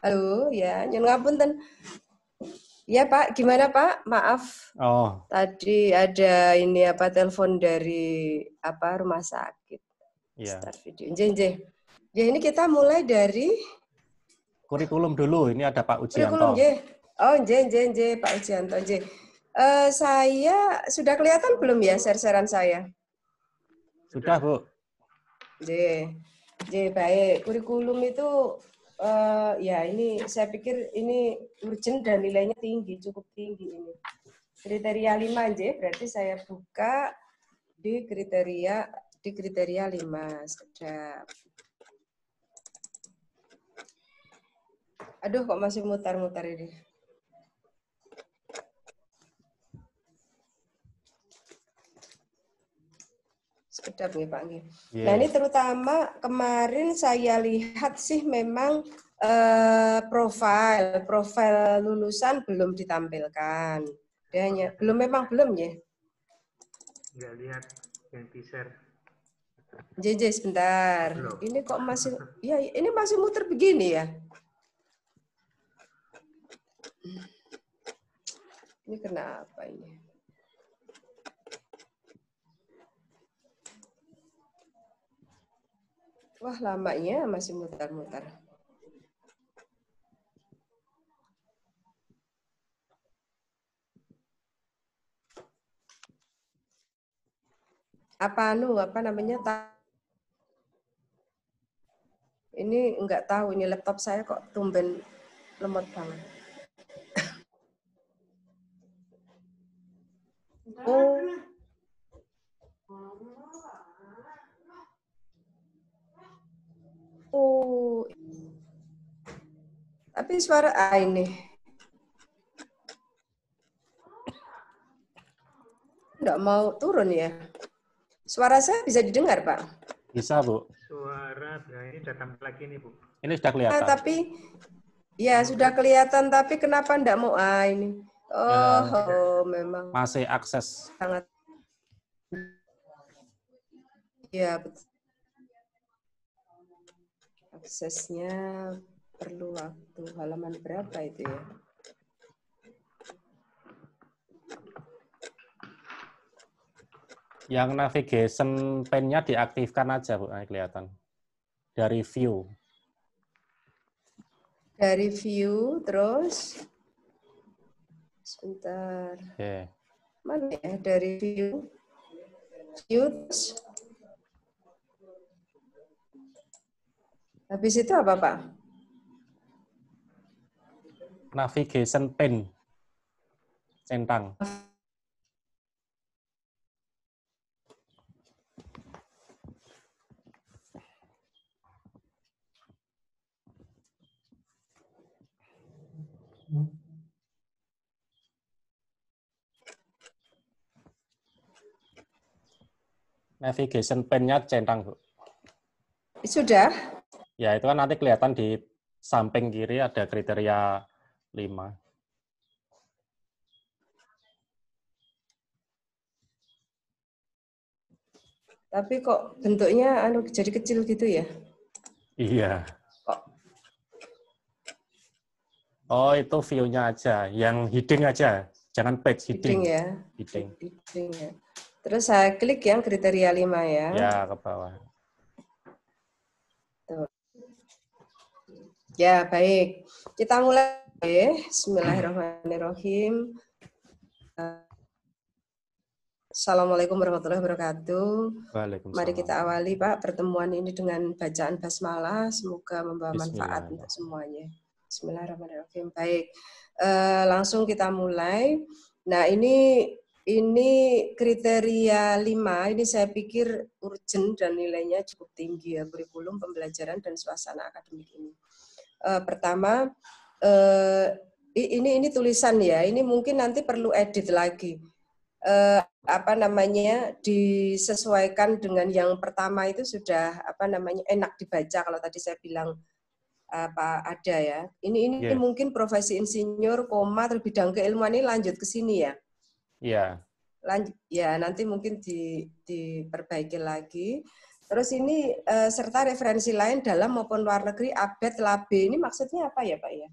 Halo, ya, nyun ngapunten. Ya, Pak, gimana, Pak? Maaf, Oh, tadi ada ini apa telepon dari apa rumah sakit. iya. Start video. Nje, nje. Ya, ini kita mulai dari Kurikulum dulu. Ini ada Pak kurikulum, Ujianto. nje. Oh, nje, nje, nje, Pak Ujianto, nje. Saya sudah kelihatan belum ya share-sharean saya? Sudah, Bu. Nje, nje, baik. Kurikulum itu ya ini saya pikir ini urgent dan nilainya tinggi, cukup tinggi ini. Kriteria 5 J, berarti saya buka di kriteria 5. Sedap. Aduh, kok masih mutar-mutar ini. Sedap nih Pak. Yeah. Nah ini terutama kemarin saya lihat sih memang profil lulusan belum ditampilkan. Memang belum ya. Nggak lihat yang di-share. JJ sebentar. Belum. Ini kok masih ya ini masih muter begini ya. Ini kenapa ini? Wah, lamanya masih mutar-mutar. Apa namanya? Ini enggak tahu, ini laptop saya kok tumben lemot banget. Oh. Oh. Tapi suara ini. Enggak mau turun ya. Suara saya bisa didengar, Pak? Bisa, Bu. Suara ini udah tampil lagi nih, Bu. Ini sudah kelihatan. Tapi ya sudah kelihatan, tapi kenapa enggak mau ini? Oh, memang masih akses. Sangat. Ya, betul. Aksesnya perlu waktu. Halaman berapa itu ya? Yang navigation pane-nya diaktifkan aja, Bu. Nah, kelihatan. Dari view. Dari view, terus sebentar. Okay. Mana ya dari view? View, terus habis itu apa, Pak? Navigation pane. Centang. Navigation pane-nya centang, Bu. Sudah? Ya, itu kan nanti kelihatan di samping kiri ada kriteria 5. Tapi kok bentuknya jadi kecil gitu ya? Iya. Kok? Oh, itu view-nya aja. Yang heading aja. Jangan page heading. Ya. Heading ya. Terus saya klik yang kriteria 5 ya. Ya, ke bawah. Tuh. Ya, baik. Kita mulai. Bismillahirrahmanirrahim. Assalamualaikum warahmatullahi wabarakatuh. Mari kita awali, Pak, pertemuan ini dengan bacaan basmalah. Semoga membawa manfaat untuk semuanya. Bismillahirrahmanirrahim. Baik, langsung kita mulai. Nah, ini kriteria 5, ini saya pikir urgent dan nilainya cukup tinggi ya, kurikulum pembelajaran dan suasana akademik ini. Pertama, ini tulisan ya, ini mungkin nanti perlu edit lagi. Disesuaikan dengan yang pertama itu sudah enak dibaca kalau tadi saya bilang ada ya. Ini mungkin profesi insinyur, terus bidang keilmuan ini lanjut ke sini ya. Iya. Lanjut ya, nanti mungkin diperbaiki lagi. Terus ini serta referensi lain dalam maupun luar negeri update LAB. Ini maksudnya apa ya Pak ya?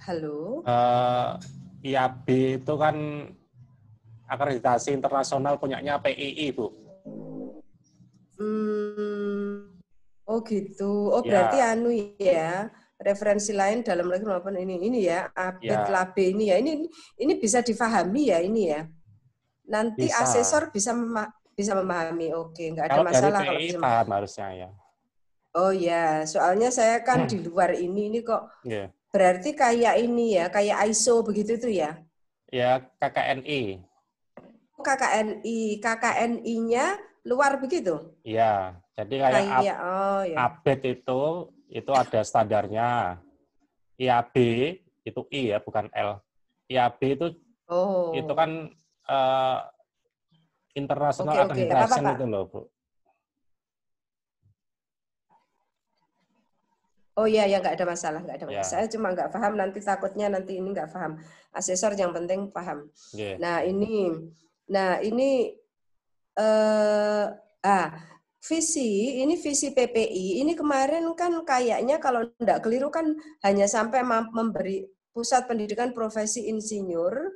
Halo? IAB itu kan akreditasi internasional punyanya PII, Bu. Oh gitu. Oh Ya. berarti anu ya. Referensi lain dalam negeri maupun ini ya, update Ya. LAB ini ya. Ini bisa difahami ya ini ya. Nanti Bisa. asesor bisa memahami. Oke, nggak ada Kalau masalah dari kalau PII bisa. paham harusnya ya. Oh ya, soalnya saya kan di luar ini kok. Yeah. Berarti kayak ini ya, kayak ISO begitu tuh ya? Ya, KKNI. KKNI-nya luar begitu? Iya, jadi kayak update itu ada standarnya. IAB itu I ya, bukan L. IAB itu kan international accreditation itu loh, Bu. Oh iya, ya nggak ada masalah, nggak ada masalah. Ya. Saya cuma nggak paham, nanti takutnya nanti ini nggak paham. Asesor yang penting paham. Yeah. Nah ini visi PPI ini kemarin kan kayaknya kalau tidak keliru kan hanya sampai memberi pusat pendidikan profesi insinyur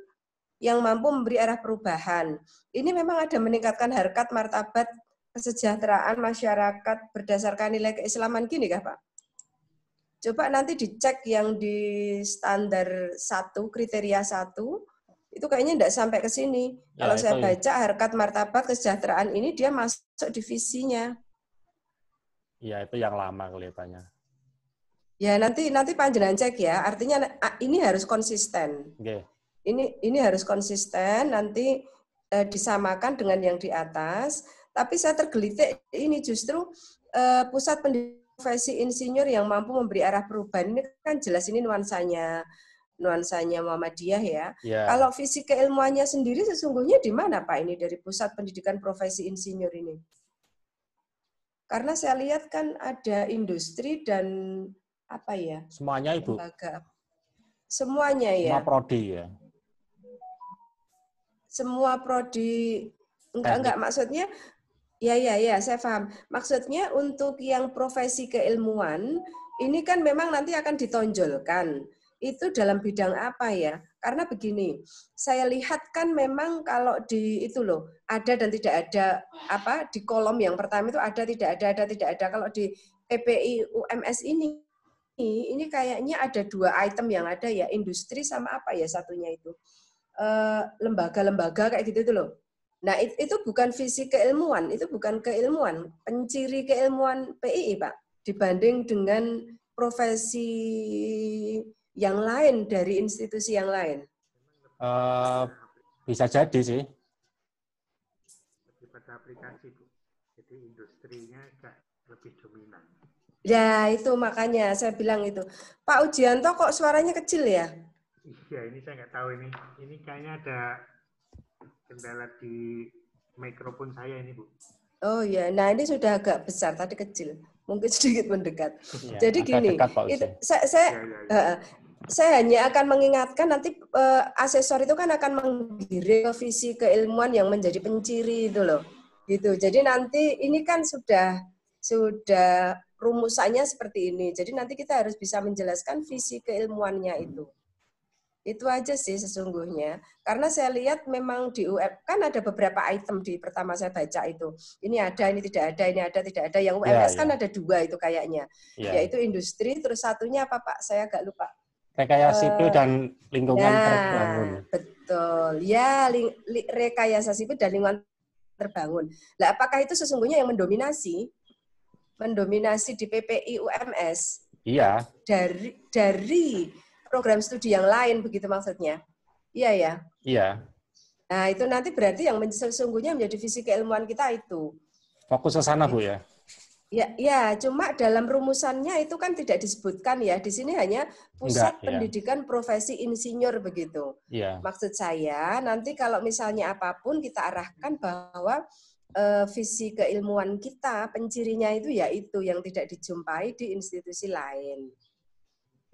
yang mampu memberi arah perubahan. Ini memang ada meningkatkan harkat martabat kesejahteraan masyarakat berdasarkan nilai keislaman gini kah Pak? Coba nanti dicek yang di standar 1, kriteria 1, itu kayaknya tidak sampai ke sini. Ya, kalau saya baca harkat martabat kesejahteraan ini dia masuk divisinya. Ya, itu yang lama kelihatannya. Ya, nanti panjenengan cek ya. Artinya ini harus konsisten. Okay. Ini harus konsisten, nanti disamakan dengan yang di atas. Tapi saya tergelitik ini justru pusat pendidikan profesi insinyur yang mampu memberi arah perubahan ini kan jelas ini nuansanya Muhammadiyah ya. Yeah. Kalau visi keilmuannya sendiri sesungguhnya di mana Pak ini dari pusat pendidikan profesi insinyur ini? Karena saya lihat kan ada industri dan apa ya? Semuanya Ibu. Lembaga. Semuanya ya. Semua prodi ya. Semua prodi enggak maksudnya. Ya, saya paham. Maksudnya untuk yang profesi keilmuan, ini kan memang nanti akan ditonjolkan. Itu dalam bidang apa ya? Karena begini, saya lihat kan memang kalau di itu loh, ada dan tidak ada, di kolom yang pertama itu ada, tidak ada. Kalau di PPI UMS ini kayaknya ada 2 item yang ada ya, industri sama apa ya satunya itu. Lembaga-lembaga kayak gitu tuh loh. Nah, itu bukan visi keilmuan, itu bukan keilmuan, penciri keilmuan PII, Pak, dibanding dengan profesi yang lain dari institusi yang lain. Bisa jadi sih. Lebih pada aplikasi, Bu. Jadi industrinya agak lebih dominan. Ya, itu makanya saya bilang itu. Pak Ujianto kok suaranya kecil ya? Iya, ini saya nggak tahu ini. Ini kayaknya ada kendala di mikrofon saya ini, Bu. Oh ya, nah ini sudah agak besar, tadi kecil. Mungkin sedikit mendekat. Ya, jadi gini, saya hanya akan mengingatkan nanti asesor itu kan akan menggiring ke visi keilmuan yang menjadi penciri itu loh. Gitu. Jadi nanti ini kan sudah rumusannya seperti ini. Jadi nanti kita harus bisa menjelaskan visi keilmuannya itu. Itu aja sih sesungguhnya. Karena saya lihat memang di UM kan ada beberapa item di pertama saya baca itu. Ini ada, ini tidak ada, ini ada, tidak ada. Yang UMS kan ada 2 itu kayaknya. Yaitu industri, terus satunya apa Pak? Saya agak lupa. Rekayasa sipil dan lingkungan terbangun. Betul. Ya, rekayasa sipil dan lingkungan terbangun. Lah apakah itu sesungguhnya yang mendominasi di PPI UMS? Iya. Dari program studi yang lain begitu maksudnya. Iya ya? Iya. Nah, itu nanti berarti yang sesungguhnya menjadi visi keilmuan kita itu. Fokus ke sana, Bu ya. Ya, cuma dalam rumusannya itu kan tidak disebutkan ya. Di sini hanya pusat pendidikan profesi insinyur begitu. Iya. Maksud saya nanti kalau misalnya apapun kita arahkan bahwa visi keilmuan kita pencirinya itu yaitu yang tidak dijumpai di institusi lain.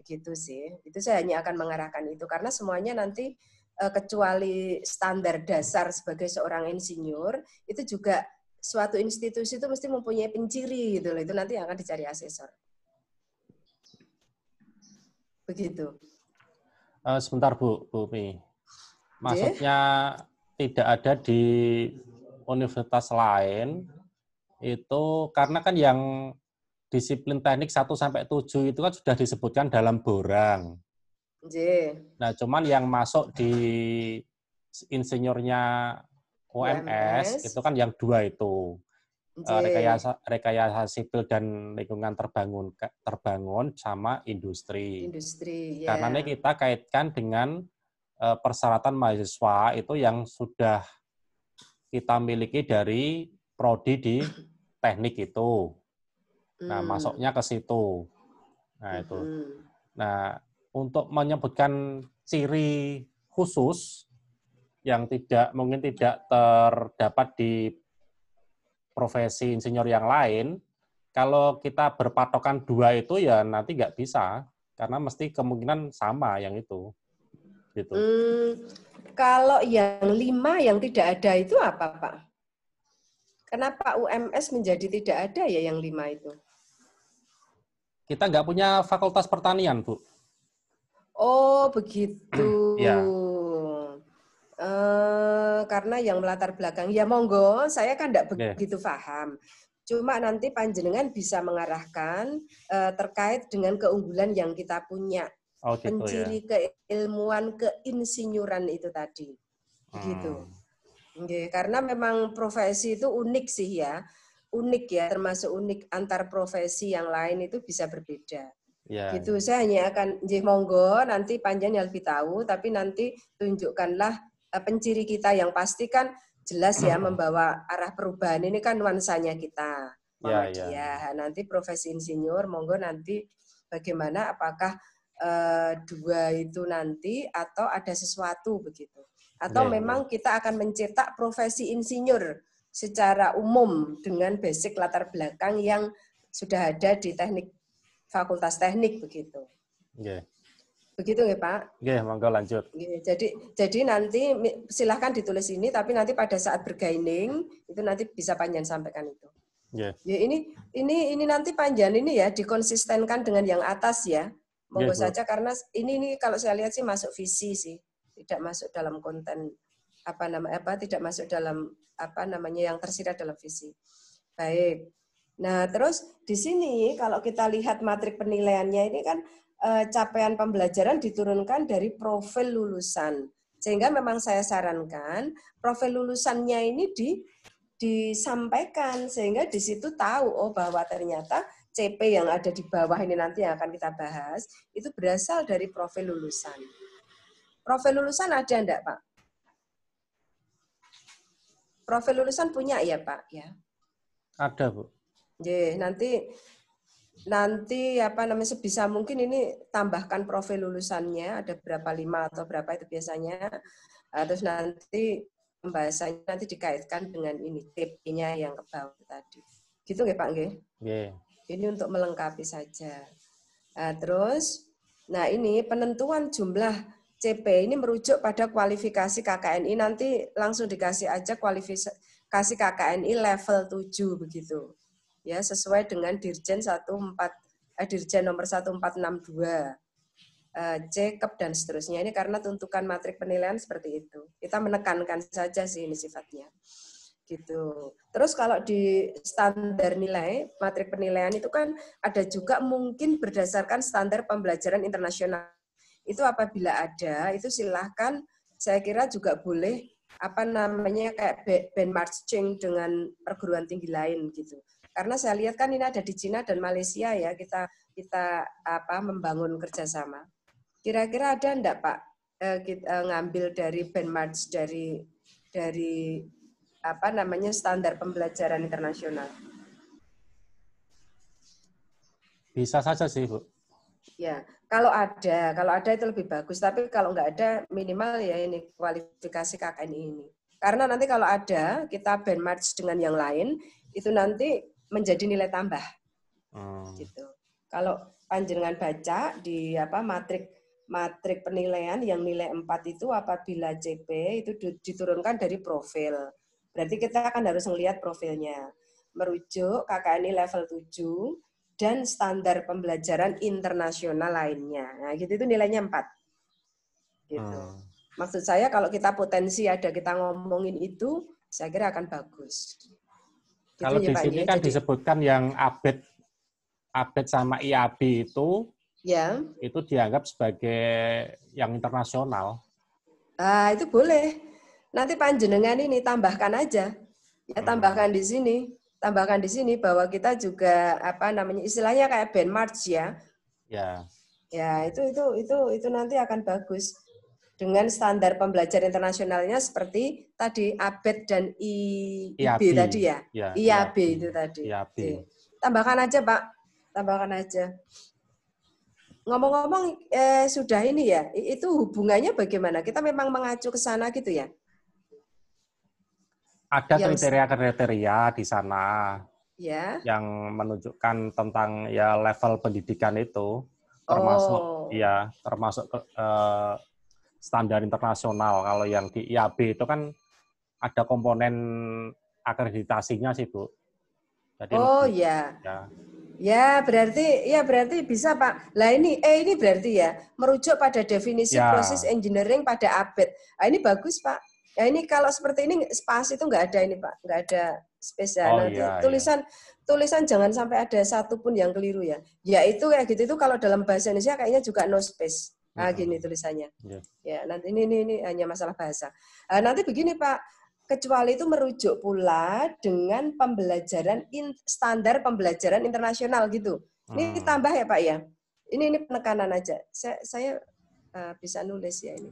Begitu sih. Itu saya hanya akan mengarahkan itu karena semuanya nanti kecuali standar dasar sebagai seorang insinyur, itu juga suatu institusi itu mesti mempunyai penciri gitu loh. Itu nanti yang akan dicari asesor. Begitu. Sebentar Bu Mi. Maksudnya tidak ada di universitas lain itu karena kan yang disiplin teknik 1-7 itu kan sudah disebutkan dalam borang. Nah, cuman yang masuk di insinyurnya UMS itu kan yang 2 itu. Rekayasa sipil dan lingkungan terbangun sama industri. Karena ini kita kaitkan dengan persyaratan mahasiswa itu yang sudah kita miliki dari prodi di teknik itu. Nah, masuknya ke situ. Nah, itu. Nah, untuk menyebutkan ciri khusus yang mungkin tidak terdapat di profesi insinyur yang lain, kalau kita berpatokan 2 itu ya nanti nggak bisa, karena mesti kemungkinan sama yang itu. Gitu. Kalau yang 5 yang tidak ada itu apa, Pak? Kenapa UMS menjadi tidak ada ya yang 5 itu? Kita nggak punya fakultas pertanian, Bu. Oh, begitu. Ya. Karena yang melatar belakang, ya monggo, saya kan tidak begitu paham. Cuma nanti panjenengan bisa mengarahkan terkait dengan keunggulan yang kita punya. Gitu, penciri keilmuan keinsinyuran itu tadi. Begitu. Karena memang profesi itu unik sih ya. Unik ya, termasuk unik antar profesi yang lain itu bisa berbeda. Gitu. Saya hanya akan monggo nanti panjenengan yang lebih tahu, tapi nanti tunjukkanlah penciri kita yang pasti kan jelas ya membawa arah perubahan ini kan nuansanya kita. Nanti profesi insinyur monggo nanti bagaimana apakah 2 itu nanti atau ada sesuatu begitu. Atau memang kita akan mencetak profesi insinyur secara umum dengan basic latar belakang yang sudah ada di fakultas teknik begitu. Begitu ya Pak? Monggo lanjut. Jadi nanti silahkan ditulis ini, tapi nanti pada saat bergaining itu nanti bisa panjenengan sampaikan itu. Ya ini nanti panjenengan ini ya dikonsistenkan dengan yang atas ya. Monggo saja karena ini kalau saya lihat sih masuk visi sih, tidak masuk dalam konten tidak masuk dalam yang tersirat dalam visi. Baik. Nah, terus di sini kalau kita lihat matrik penilaiannya ini kan capaian pembelajaran diturunkan dari profil lulusan. Sehingga memang saya sarankan profil lulusannya ini disampaikan sehingga di situ tahu bahwa ternyata CP yang ada di bawah ini nanti yang akan kita bahas itu berasal dari profil lulusan. Profil lulusan ada enggak, Pak? Profil lulusan punya ya, Pak? Ya. Ada, Bu. Nanti sebisa mungkin ini tambahkan profil lulusannya, ada berapa 5 atau berapa itu biasanya. Terus nanti pembahasannya nanti dikaitkan dengan ini TP-nya yang ke bawah tadi. Gitu nggih, Pak nggih? Nggih. Ini untuk melengkapi saja. Terus ini penentuan jumlah CP ini merujuk pada kualifikasi KKNI, nanti langsung dikasih aja kualifikasi KKNI level 7 begitu. Ya, sesuai dengan Dirjen nomor 1462. Cekep dan seterusnya. Ini karena tuntukan matrik penilaian seperti itu. Kita menekankan saja sih ini sifatnya. Gitu. Terus kalau di standar nilai, matrik penilaian itu kan ada juga mungkin berdasarkan standar pembelajaran internasional. Itu apabila ada, itu silahkan saya kira juga boleh kayak benchmarking dengan perguruan tinggi lain gitu. Karena saya lihat kan ini ada di Cina dan Malaysia ya, kita membangun kerjasama. Kira-kira ada enggak Pak kita ngambil dari benchmark dari standar pembelajaran internasional? Bisa saja sih, Bu. Ya, kalau ada itu lebih bagus. Tapi kalau nggak ada, minimal ya ini kualifikasi KKNI ini. Karena nanti kalau ada, kita benchmark dengan yang lain, itu nanti menjadi nilai tambah. Gitu. Kalau panjenengan baca di matrik matrik penilaian yang nilai 4 itu apabila CP itu diturunkan dari profil. Berarti kita akan harus melihat profilnya. Merujuk KKNI level 7 dan standar pembelajaran internasional lainnya. Nah, gitu itu nilainya 4. Gitu. Maksud saya kalau kita potensi ada kita ngomongin itu, saya kira akan bagus. Gitu kalau ya, di Pak, sini ya. kan disebutkan yang ABET sama IAB itu, ya, itu dianggap sebagai yang internasional. Itu boleh. Nanti panjenengan ini tambahkan aja. Ya, tambahkan di sini bahwa kita juga istilahnya kayak benchmark ya. Ya. Ya, itu nanti akan bagus. Dengan standar pembelajaran internasionalnya seperti tadi ABET dan IB tadi ya. IAB itu tadi. IAB. Tambahkan aja, Pak. Tambahkan aja. Ngomong-ngomong sudah ini ya, itu hubungannya bagaimana? Kita memang mengacu ke sana gitu ya? Ada kriteria-kriteria di sana ya, yang menunjukkan tentang ya level pendidikan itu, termasuk termasuk standar internasional. Kalau yang di IAB itu kan ada komponen akreditasinya sih, Bu. Jadi Ya, berarti bisa, Pak. Lah ini berarti ya merujuk pada definisi proses engineering pada ABET. Nah, ini bagus, Pak. Ya ini kalau seperti ini SPAS itu nggak ada ini, Pak. Nggak ada spesial. Nanti tulisan jangan sampai ada satu pun yang keliru ya. Ya itu kayak gitu itu kalau dalam bahasa Indonesia kayaknya juga no space. Nah, gini tulisannya. Ya, nanti ini hanya masalah bahasa. Nanti begini, Pak. Kecuali itu merujuk pula dengan pembelajaran standar pembelajaran internasional gitu. Ini tambah ya, Pak ya. Ini penekanan aja. Saya bisa nulis ya ini.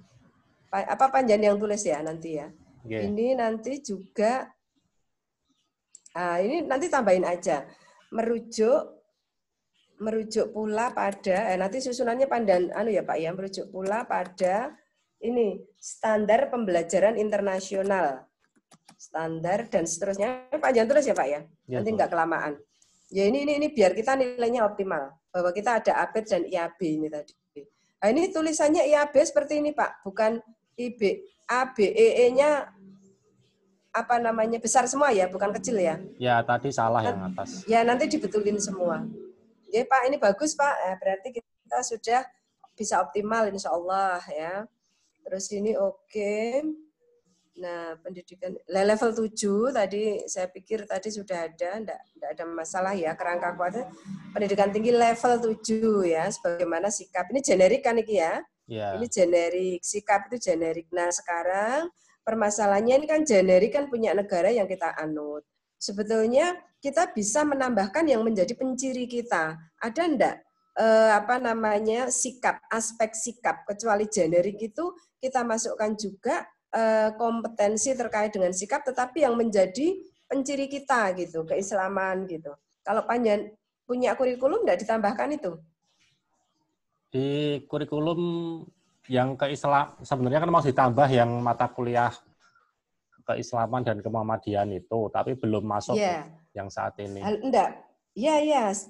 Apa Panjan yang tulis ya nanti ya. Ini nanti juga ini nanti tambahin aja. Merujuk pula pada nanti susunannya Pandan ya Pak ya, merujuk pula pada ini standar pembelajaran internasional. Standar dan seterusnya panjang terus ya Pak ya. Nanti nggak kelamaan. Ya ini biar kita nilainya optimal bahwa kita ada ABET dan IAB ini tadi. Nah, ini tulisannya IAB seperti ini Pak, bukan IB. ABEE-nya besar semua ya, bukan kecil ya. Ya, tadi salah yang atas. Ya, nanti dibetulin semua. Ya Pak, ini bagus Pak. Berarti kita sudah bisa optimal insya Allah ya. Terus ini oke. Nah, pendidikan level 7 tadi saya pikir tadi sudah ada, enggak ada masalah ya, kerangka kuatnya pendidikan tinggi level 7 ya, sebagaimana sikap. Ini generik kan iki ya? Ini generik, sikap itu generik. Nah, sekarang permasalahannya ini kan generik kan punya negara yang kita anut. Sebetulnya kita bisa menambahkan yang menjadi penciri kita. Ada enggak sikap, aspek sikap, kecuali generik itu kita masukkan juga kompetensi terkait dengan sikap, tetapi yang menjadi penciri kita gitu, keislaman gitu. Kalau Panjan punya kurikulum enggak ditambahkan itu? Di kurikulum yang keislaman sebenarnya kan mau ditambah yang mata kuliah keislaman dan kemuhammadian itu, tapi belum masuk yang saat ini. Enggak. Ya,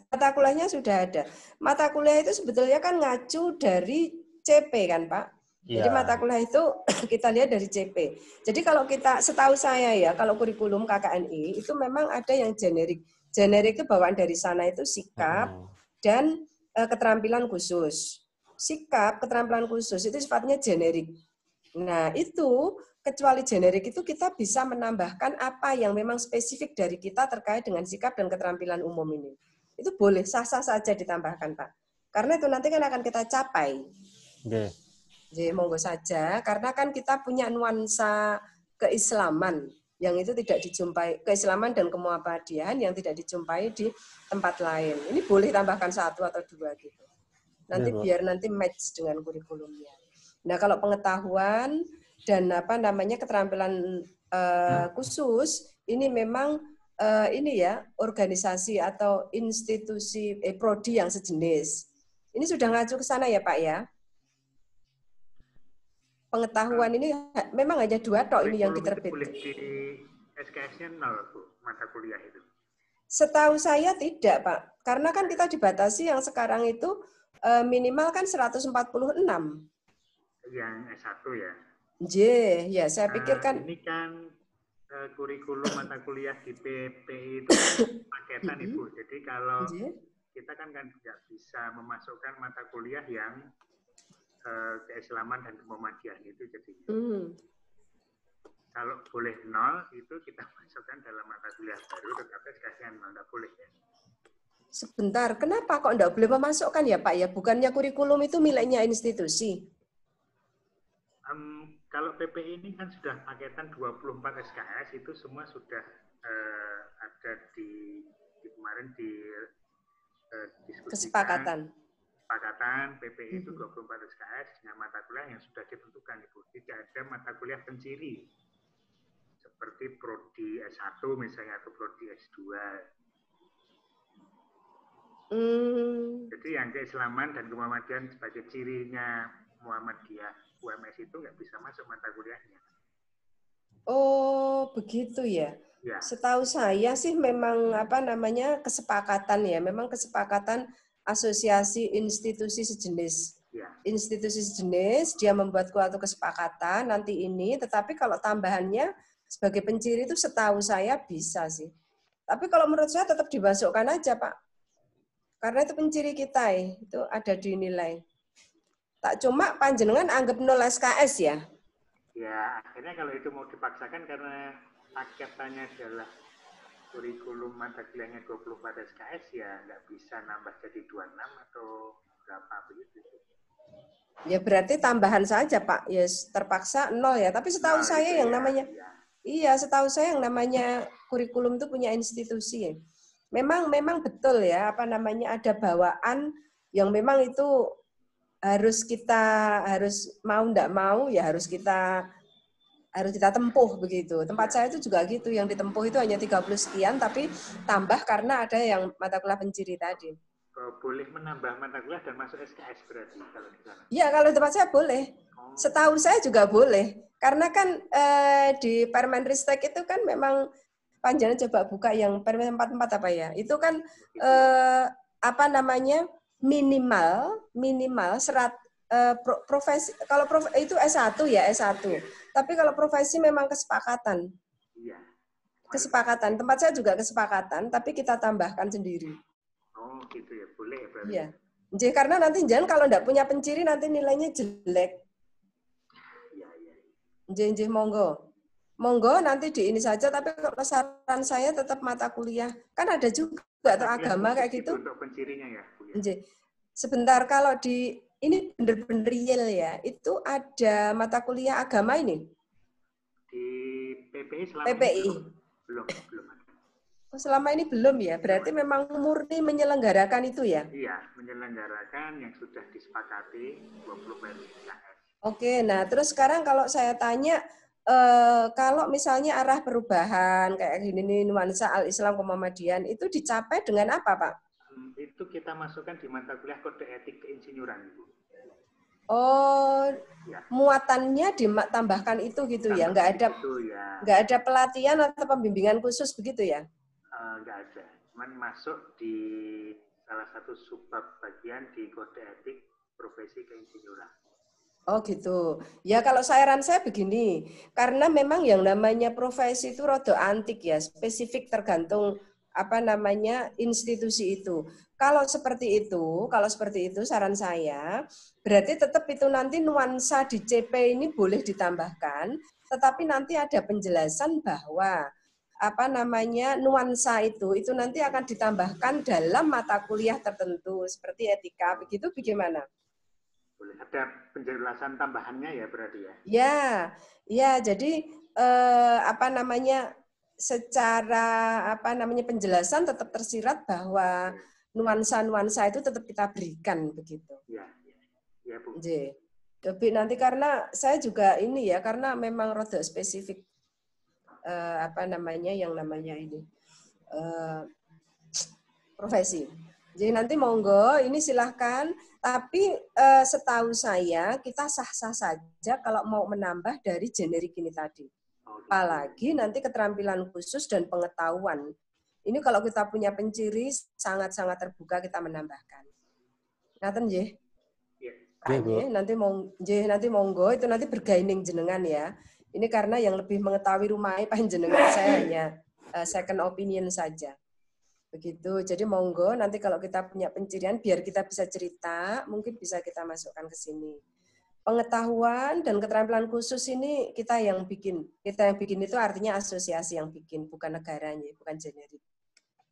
mata kuliahnya sudah ada. Mata kuliah itu sebetulnya kan ngacu dari CP kan, Pak? Jadi mata kuliah itu kita lihat dari CP. Jadi kalau kita, setahu saya ya, kalau kurikulum KKNI itu memang ada yang generik. Generik itu bawaan dari sana itu sikap dan keterampilan khusus. Sikap, keterampilan khusus itu sifatnya generik. Nah itu, kecuali generik itu kita bisa menambahkan apa yang memang spesifik dari kita terkait dengan sikap dan keterampilan umum ini. Itu boleh, sah-sah saja ditambahkan, Pak. Karena itu nanti kan akan kita capai. Jadi monggo saja, karena kan kita punya nuansa keislaman yang itu tidak dijumpai, keislaman dan kemuhammadian yang tidak dijumpai di tempat lain. Ini boleh tambahkan 1 atau 2 gitu. Nanti biar nanti match dengan kurikulumnya. Nah kalau pengetahuan dan keterampilan khusus ini memang ini ya organisasi atau institusi prodi yang sejenis. Ini sudah ngacu ke sana ya Pak ya? Pengetahuan ini memang hanya 2 tok ini yang diterbitkan. Boleh di SKS-nya 0, Bu, mata kuliah itu? Setahu saya tidak, Pak. Karena kan kita dibatasi yang sekarang itu minimal kan 146. Yang S1 ya? Ya saya pikir kan. Ini kan kurikulum mata kuliah di PPI itu paketan Ibu. Jadi kalau kita kan nggak bisa memasukkan mata kuliah yang keislaman dan kemuhammadiyah itu jadinya. Kalau boleh 0 itu kita masukkan dalam mata kuliah baru, tetapi SKS-nya 0 nggak boleh ya. Sebentar, kenapa kok nggak boleh memasukkan ya Pak ya? Bukannya kurikulum itu miliknya institusi? Kalau PPI ini kan sudah paketan 24 SKS, itu semua sudah ada di kemarin di diskusikan. Kesepakatan PPI itu 24 SKS dengan mata kuliah yang sudah ditentukan Ibu. Tidak ada mata kuliah penciri seperti prodi S1 misalnya atau prodi S2. Jadi yang keislaman dan kemuhammadian sebagai cirinya Muhammadiyah UMS itu nggak bisa masuk mata kuliahnya. Oh, begitu ya. Ya. Setahu saya sih memang kesepakatan ya, memang kesepakatan asosiasi institusi sejenis. Ya. Institusi sejenis dia membuat suatu kesepakatan nanti ini, tetapi kalau tambahannya sebagai penciri itu setahu saya bisa sih. Tapi kalau menurut saya tetap dimasukkan aja, Pak. Karena itu penciri kita itu ada dinilai. Tak cuma panjenengan anggap 0 SKS ya? Ya, akhirnya kalau itu mau dipaksakan karena paketannya adalah kurikulum mata kuliahnya 24 SKS ya nggak bisa nambah jadi 26 atau berapa begitu. Ya berarti tambahan saja Pak, ya terpaksa 0 ya. Tapi setahu saya yang namanya, iya setahu saya yang namanya kurikulum itu punya institusi ya. Memang betul ya, ada bawaan yang memang itu harus mau enggak mau ya harus kita tempuh begitu. Tempat saya itu juga gitu, yang ditempuh itu hanya 30 sekian tapi tambah karena ada yang mata kuliah penciri tadi. Boleh menambah mata kuliah dan masuk SKS berarti kalau di sana? Iya, kalau di tempat saya boleh. Setahu saya juga boleh. Karena kan di Permenristek itu kan memang panjangan coba buka yang Permen 44 apa ya? Itu kan minimal profesi, kalau itu S1 ya S1. Tapi kalau profesi memang kesepakatan. Iya. Kesepakatan. Tempat saya juga kesepakatan, tapi kita tambahkan sendiri. Oh, gitu ya. Boleh ya berarti. Iya. Jadi karena nanti jangan kalau enggak punya penciri nanti nilainya jelek. Iya. Jadi monggo. Monggo nanti di ini saja, tapi kalau saran saya tetap mata kuliah. Kan ada juga atau agama kayak gitu. Untuk pencirinya ya, Bu. Sebentar, kalau di ini benar-benar real ya, itu ada mata kuliah agama ini? Di PPI selama PPI. ini belum ada. Oh, selama ini belum ya? Berarti memang murni menyelenggarakan itu ya? Iya, menyelenggarakan yang sudah disepakati 20 SKS. Oke, nah terus sekarang kalau saya tanya, kalau misalnya arah perubahan kayak gini nih, nuansa al-Islam kemuhammadian itu dicapai dengan apa, Pak? Itu kita masukkan di mata kuliah kode etik keinsinyuran, Bu. Oh, ya. Muatannya ditambahkan itu gitu ya? Nggak ada pelatihan atau pembimbingan khusus begitu ya? Nggak ada, cuman masuk di salah satu subbab bagian di kode etik profesi keinsinyuran. Oh gitu. Ya kalau saran saya begini, karena memang yang namanya profesi itu rada antik ya, spesifik tergantung institusi itu. Kalau seperti itu saran saya, berarti tetap itu nanti nuansa di CP ini boleh ditambahkan, tetapi nanti ada penjelasan bahwa nuansa itu nanti akan ditambahkan dalam mata kuliah tertentu seperti etika, begitu bagaimana? Boleh ada penjelasan tambahannya ya berarti ya? Ya, jadi secara penjelasan tetap tersirat bahwa nuansa-nuansa itu tetap kita berikan begitu. Ya Bu. Tapi nanti karena saya juga ini ya, karena memang rada spesifik profesi. Jadi nanti monggo ini silahkan, tapi setahu saya kita sah-sah saja kalau mau menambah dari generik ini tadi. Apalagi nanti keterampilan khusus dan pengetahuan. Ini kalau kita punya penciri sangat-sangat terbuka kita menambahkan. Ngaten nggih. Iya. Nanti monggo itu nanti bergaining jenengan ya. Ini karena yang lebih mengetahui rumahnya panjenengan, saya hanya second opinion saja. Begitu. Jadi monggo nanti kalau kita punya pencirian biar kita bisa cerita, mungkin bisa kita masukkan ke sini. Pengetahuan dan keterampilan khusus ini kita yang bikin. Kita yang bikin itu artinya asosiasi yang bikin, bukan negaranya, bukan generik.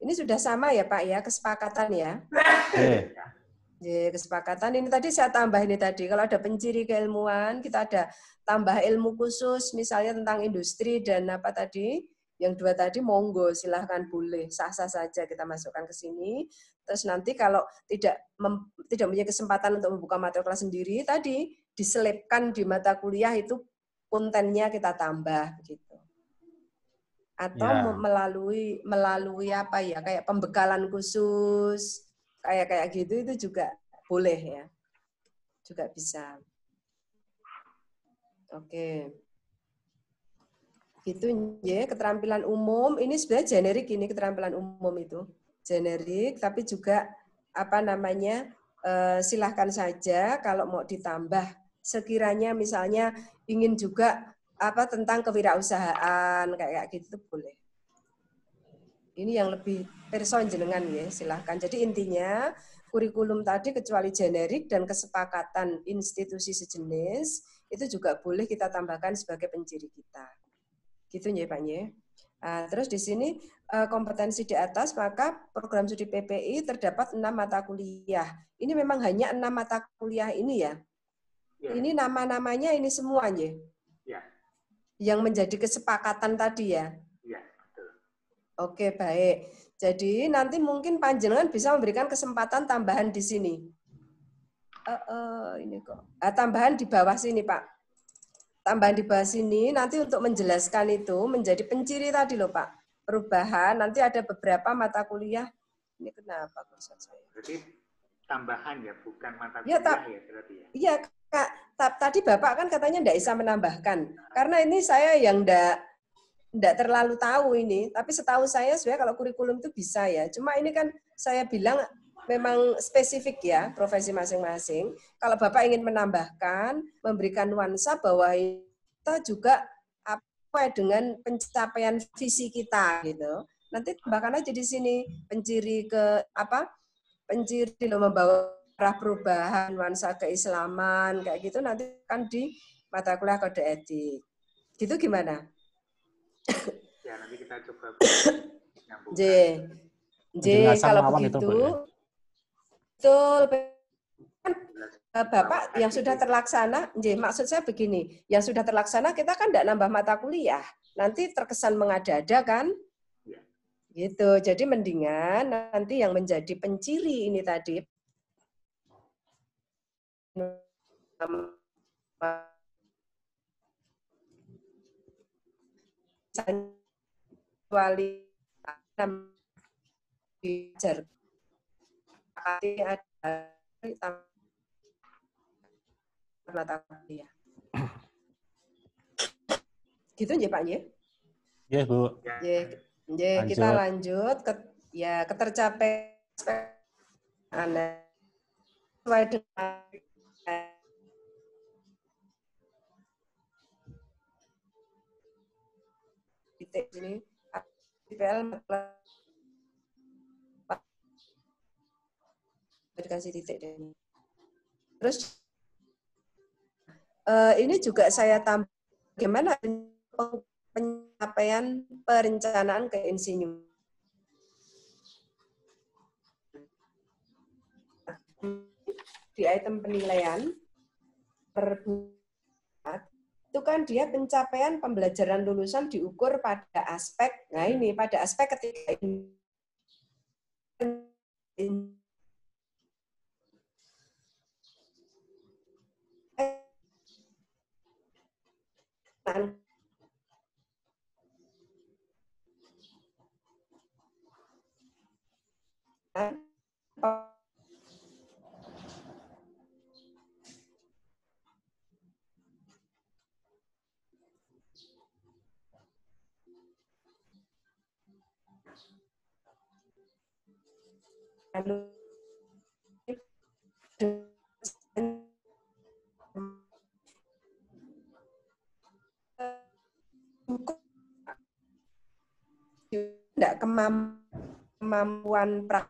Ini sudah sama ya Pak ya, kesepakatan ya. Kesepakatan ini tadi saya tambah ini tadi. Kalau ada penciri keilmuan, kita ada tambah ilmu khusus, misalnya tentang industri dan apa tadi, yang 2 tadi monggo silahkan boleh, sah-sah saja kita masukkan ke sini. Terus nanti kalau tidak punya kesempatan untuk membuka mata kuliah sendiri, tadi diselipkan di mata kuliah itu kontennya kita tambah begitu. Atau melalui apa ya, kayak pembekalan khusus, kayak gitu itu juga boleh ya. Juga bisa. Oke. Gitu ya, keterampilan umum ini sebenarnya generik, ini keterampilan umum itu. Generik tapi juga apa namanya? Silahkan saja kalau mau ditambah sekiranya misalnya ingin juga apa tentang kewirausahaan kayak gitu boleh. Ini yang lebih person jenengan ya, silahkan. Jadi intinya kurikulum tadi kecuali generik dan kesepakatan institusi sejenis itu juga boleh kita tambahkan sebagai penciri kita. Gitu ya Pak ya. Terus di sini kompetensi di atas, maka program studi PPI terdapat 6 mata kuliah. Ini memang hanya 6 mata kuliah ini ya. Ini nama-namanya ini semuanya. Ya. Yang menjadi kesepakatan tadi ya. Iya, betul. Oke, baik. Jadi nanti mungkin panjenengan bisa memberikan kesempatan tambahan di sini. Ini kok. Tambahan di bawah sini, Pak. Tambahan di bawah sini nanti untuk menjelaskan itu menjadi penciri tadi loh Pak. Perubahan, nanti ada beberapa mata kuliah. Ini kenapa kursor saya? Berarti tambahan ya, bukan mata kuliah ya berarti ya? Iya, Kak. Tadi Bapak kan katanya tidak bisa menambahkan. Karena ini saya yang tidak terlalu tahu ini. Tapi setahu saya sebenarnya kalau kurikulum itu bisa ya. Cuma ini kan saya bilang memang spesifik ya, profesi masing-masing. Kalau Bapak ingin menambahkan, memberikan nuansa bahwa kita juga apa dengan pencapaian visi kita gitu. Nanti tambahkan aja di sini penciri ke apa? Penciri membawa arah perubahan, nuansa keislaman kayak gitu nanti kan di mata kuliah kode etik. Gitu gimana? Ya, nanti kita coba nyambungkan. Kalau begitu betul, Bapak yang sudah terlaksana, maksud saya begini, yang sudah terlaksana kita kan tidak nambah mata kuliah, nanti terkesan mengada-ada kan, gitu. Jadi mendingan nanti yang menjadi penciri ini tadi, kecuali belajar ada mata kuliah. Gitu ya Pak ya? Ya Bu. Ya, kita lanjut ke ketercapaian sesuai dengan titik ini PL dikasih titik ini. Terus ini juga saya tambah bagaimana pencapaian perencanaan keinsinyuran di item penilaian itu kan dia pencapaian pembelajaran lulusan diukur pada aspek, nah ini pada aspek ketiga ini lalu tidak kemampuan praktek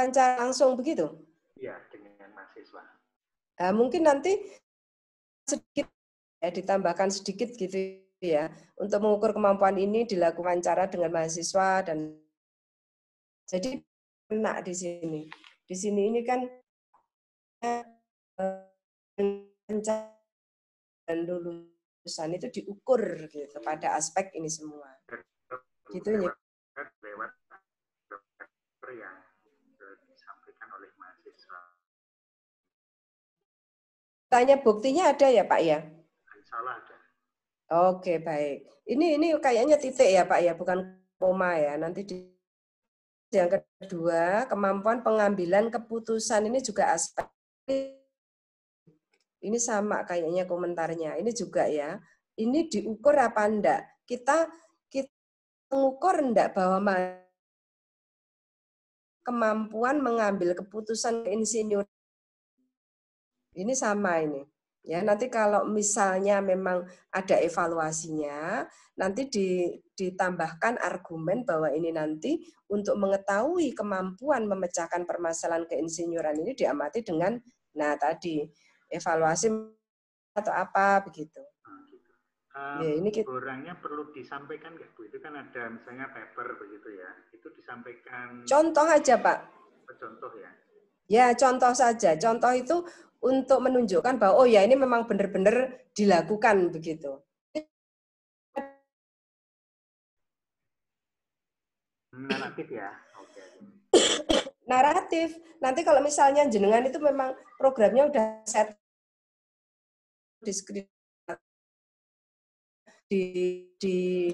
wawancara langsung begitu? Iya, dengan mahasiswa. Nah, mungkin nanti sedikit ya, ditambahkan sedikit gitu ya, untuk mengukur kemampuan ini dilakukan wawancara dengan mahasiswa dan jadi kena di sini. Di sini ini kan dan lulusan itu diukur gitu pada aspek ini semua. Gitu ya. Lewat yang disampaikan oleh mahasiswa. Tanya buktinya ada ya Pak ya? Insya Allah ada. Oke, baik. Ini kayaknya titik ya Pak ya, bukan koma ya. Nanti yang kedua, kemampuan pengambilan keputusan ini juga aspek. Ini sama kayaknya komentarnya. Ini juga ya. Ini diukur apa enggak? Kita mengukur enggak bahwa kemampuan mengambil keputusan insinyur. Ini sama ini. Ya, nanti kalau misalnya memang ada evaluasinya, nanti ditambahkan argumen bahwa ini nanti untuk mengetahui kemampuan memecahkan permasalahan keinsinyuran ini diamati dengan, nah tadi, evaluasi atau apa begitu. Ya, ini orangnya perlu disampaikan nggak Bu? Itu kan ada misalnya paper begitu ya, itu disampaikan. Contoh aja Pak. Contoh ya. Ya, contoh saja. Contoh itu untuk menunjukkan bahwa oh ya ini memang benar-benar dilakukan begitu. Naratif ya. Oke. Naratif. Nanti kalau misalnya jenengan itu memang programnya udah set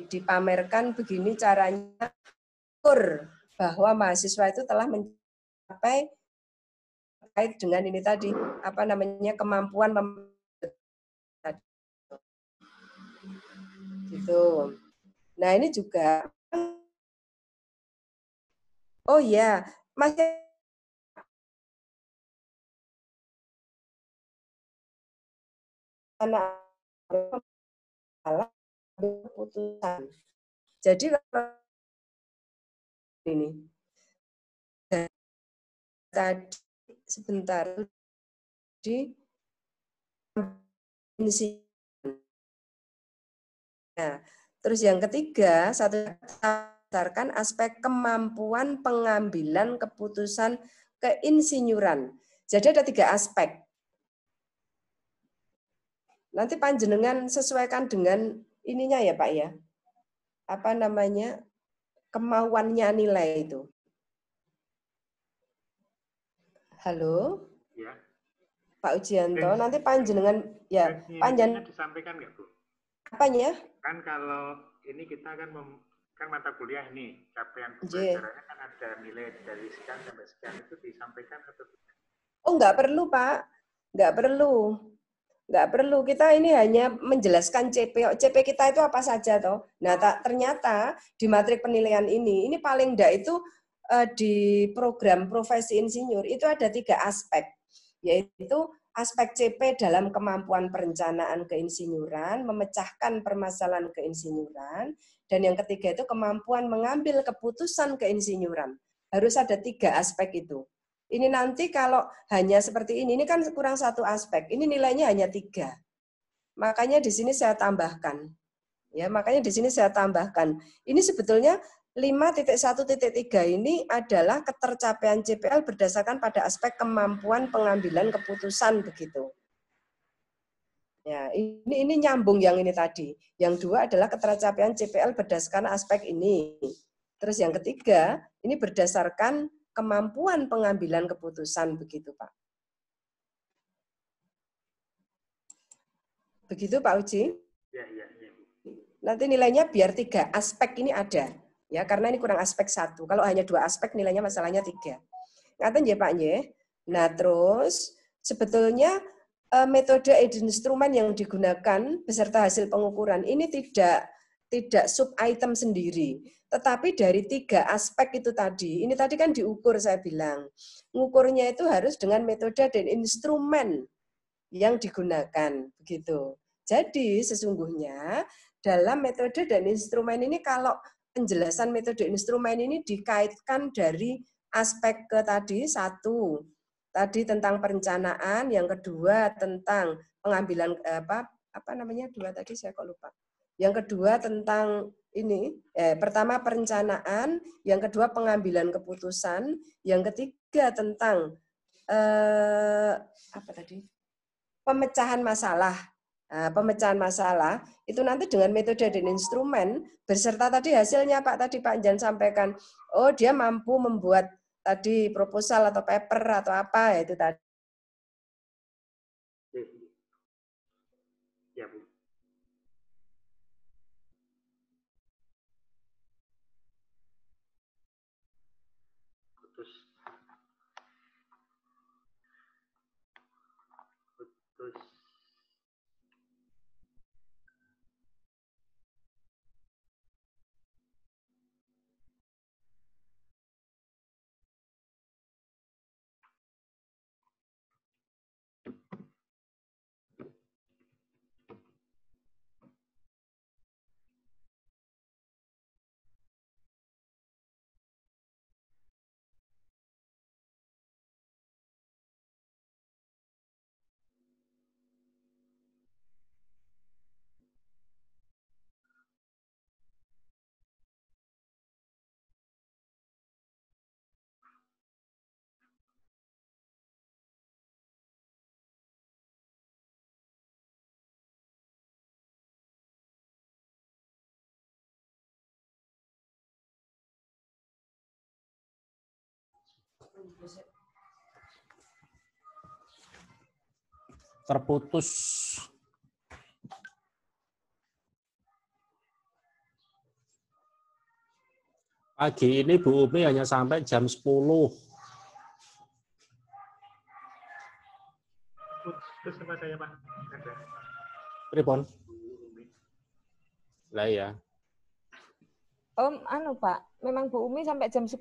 dipamerkan begini caranya bahwa mahasiswa itu telah mencapai terkait dengan ini tadi apa namanya kemampuan gitu. Nah ini juga oh ya masih anak keputusan. Jadi kalau ini tadi sebentar di nah, terus yang ketiga satu berdasarkan aspek kemampuan pengambilan keputusan keinsinyuran. Jadi ada 3 aspek. Nanti panjenengan sesuaikan dengan ininya ya Pak ya. Apa namanya? Kemauannya nilai itu. Halo? Ya. Pak Ujianto, nanti panjenengan ya panjenengan disampaikan nggak Bu? Apanya? Kan kalau ini kita kan kan mata kuliah nih, capaian pembelajarannya kan ada nilai dari sekian sampai sekian itu disampaikan atau tidak? Oh, nggak perlu Pak, nggak perlu. Nggak perlu, kita ini hanya menjelaskan CP kita itu apa saja toh. Nah, ternyata di matrik penilaian ini paling enggak itu di program profesi insinyur itu ada 3 aspek, yaitu aspek CP dalam kemampuan perencanaan keinsinyuran, memecahkan permasalahan keinsinyuran, dan yang ketiga itu kemampuan mengambil keputusan keinsinyuran. Harus ada 3 aspek itu. Ini nanti kalau hanya seperti ini kan kurang 1 aspek. Ini nilainya hanya 3. Makanya di sini saya tambahkan. Ya, makanya di sini saya tambahkan. Ini sebetulnya 5.1.3 ini adalah ketercapaian CPL berdasarkan pada aspek kemampuan pengambilan keputusan begitu. Ya, ini nyambung yang ini tadi. Yang 2 adalah ketercapaian CPL berdasarkan aspek ini. Terus yang ketiga, ini berdasarkan kemampuan pengambilan keputusan begitu Pak. Begitu Pak Uji? Ya. Nanti nilainya biar 3 aspek ini ada. Ya, karena ini kurang aspek 1. Kalau hanya 2 aspek nilainya masalahnya 3. Ngaten ya Pak ya. Nah, terus sebetulnya metode instrumen yang digunakan beserta hasil pengukuran ini tidak sub item sendiri, tetapi dari 3 aspek itu tadi. Ini tadi kan diukur, saya bilang. Ngukurnya itu harus dengan metode dan instrumen yang digunakan, begitu. Jadi sesungguhnya dalam metode dan instrumen ini, kalau penjelasan metode instrumen ini dikaitkan dari aspek ke tadi, 1 tadi tentang perencanaan, yang kedua tentang pengambilan apa namanya 2 tadi saya kok lupa. Yang kedua tentang ini, pertama perencanaan, yang kedua pengambilan keputusan, yang ketiga tentang apa tadi? Pemecahan masalah. Nah, pemecahan masalah itu nanti dengan metode dan instrumen beserta tadi hasilnya tadi Pak Jan sampaikan. Oh, dia mampu membuat tadi proposal atau paper atau apa itu tadi. Ya, Bu. Putus. Terputus. Pagi ini Bu Umi hanya sampai jam 10. Putus sama saya, Pak. Ada. Pripon? Lah ya. Pak, memang Bu Umi sampai jam 10.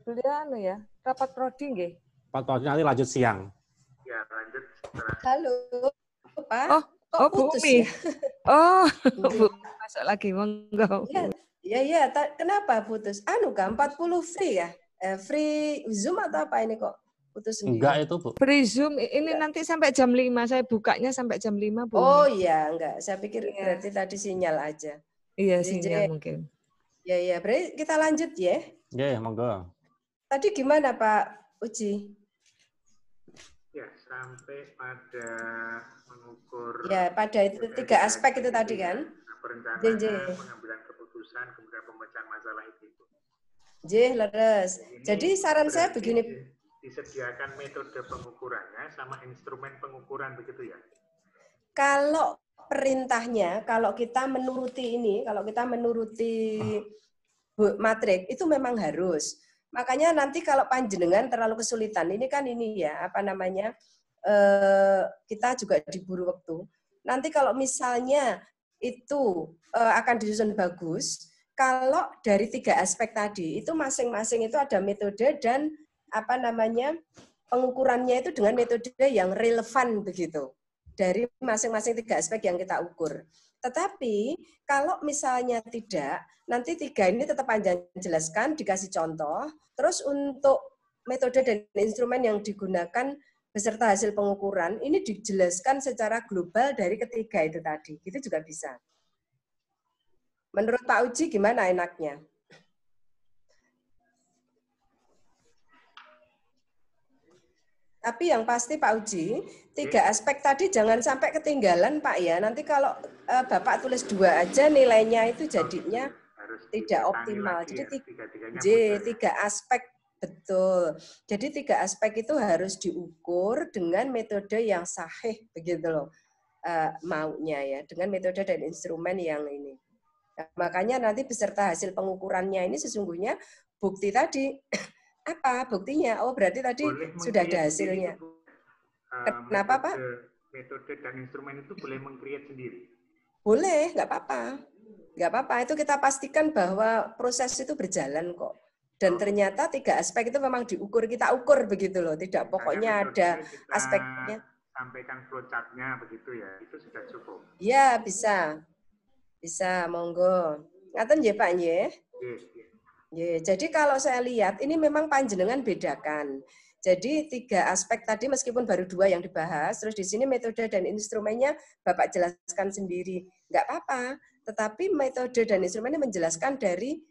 Beliau ya, rapat prodi nggih. Rapat prodi nanti lanjut siang. Ya, lanjut setelah. Halo, Pak. Kok Bu Umi? Ya? Bu, masuk lagi, monggo. Ya, kenapa putus? 40 free ya? Free Zoom atau apa ini kok putus sendiri? Enggak itu, Bu. Free Zoom ini nanti sampai jam 5. Saya bukanya sampai jam 5, Bu. Oh iya, enggak. Saya pikir berarti tadi sinyal aja. Iya, sinyal mungkin. Ya, berarti kita lanjut ya. Ya, monggo. Tadi gimana Pak Uji? Ya, sampai pada mengukur. Ya, pada itu 3 aspek itu tadi kan? Perencanaan, pengambilan keputusan, kemudian pemecahan masalah itu. Leres. Jadi saran saya begini. Disediakan metode pengukurannya sama instrumen pengukuran begitu ya? Kalau perintahnya, kalau kita menuruti ini, kalau kita menuruti matrik, itu memang harus. Makanya nanti kalau panjenengan terlalu kesulitan, ini kan ini ya, apa namanya, kita juga diburu waktu. Nanti kalau misalnya itu akan disusun bagus, kalau dari 3 aspek tadi, itu masing-masing itu ada metode dan apa namanya, pengukurannya itu dengan metode yang relevan begitu. Dari masing-masing 3 aspek yang kita ukur. Tetapi kalau misalnya tidak, nanti 3 ini tetap panjang jelaskan, dikasih contoh. Terus untuk metode dan instrumen yang digunakan beserta hasil pengukuran, ini dijelaskan secara global dari ketiga itu tadi. Itu juga bisa. Menurut Pak Uji gimana enaknya? Tapi yang pasti Pak Uji, 3 aspek tadi jangan sampai ketinggalan Pak ya. Nanti kalau Bapak tulis 2 aja nilainya itu jadinya tidak optimal. Jadi 3 aspek betul. Jadi 3 aspek itu harus diukur dengan metode yang sahih begitu loh maunya ya, dengan metode dan instrumen yang ini. Nah, makanya nanti beserta hasil pengukurannya ini sesungguhnya bukti tadi apa buktinya? Oh berarti tadi sudah ada hasilnya. Kenapa, Pak? Metode dan instrumen itu boleh meng-create sendiri? Boleh, nggak apa-apa. Nggak apa-apa, itu kita pastikan bahwa proses itu berjalan kok. Dan ternyata 3 aspek itu memang diukur, kita ukur begitu loh. Tidak pokoknya ada aspeknya. Sampaikan flowchart-nya begitu ya, itu sudah cukup? Iya, bisa. Bisa, monggo. Ngaten nggih, Pak nggih? Nggih. Jadi kalau saya lihat, ini memang panjenengan bedakan. Jadi 3 aspek tadi meskipun baru 2 yang dibahas, terus di sini metode dan instrumennya Bapak jelaskan sendiri. Nggak apa-apa, tetapi metode dan instrumennya menjelaskan dari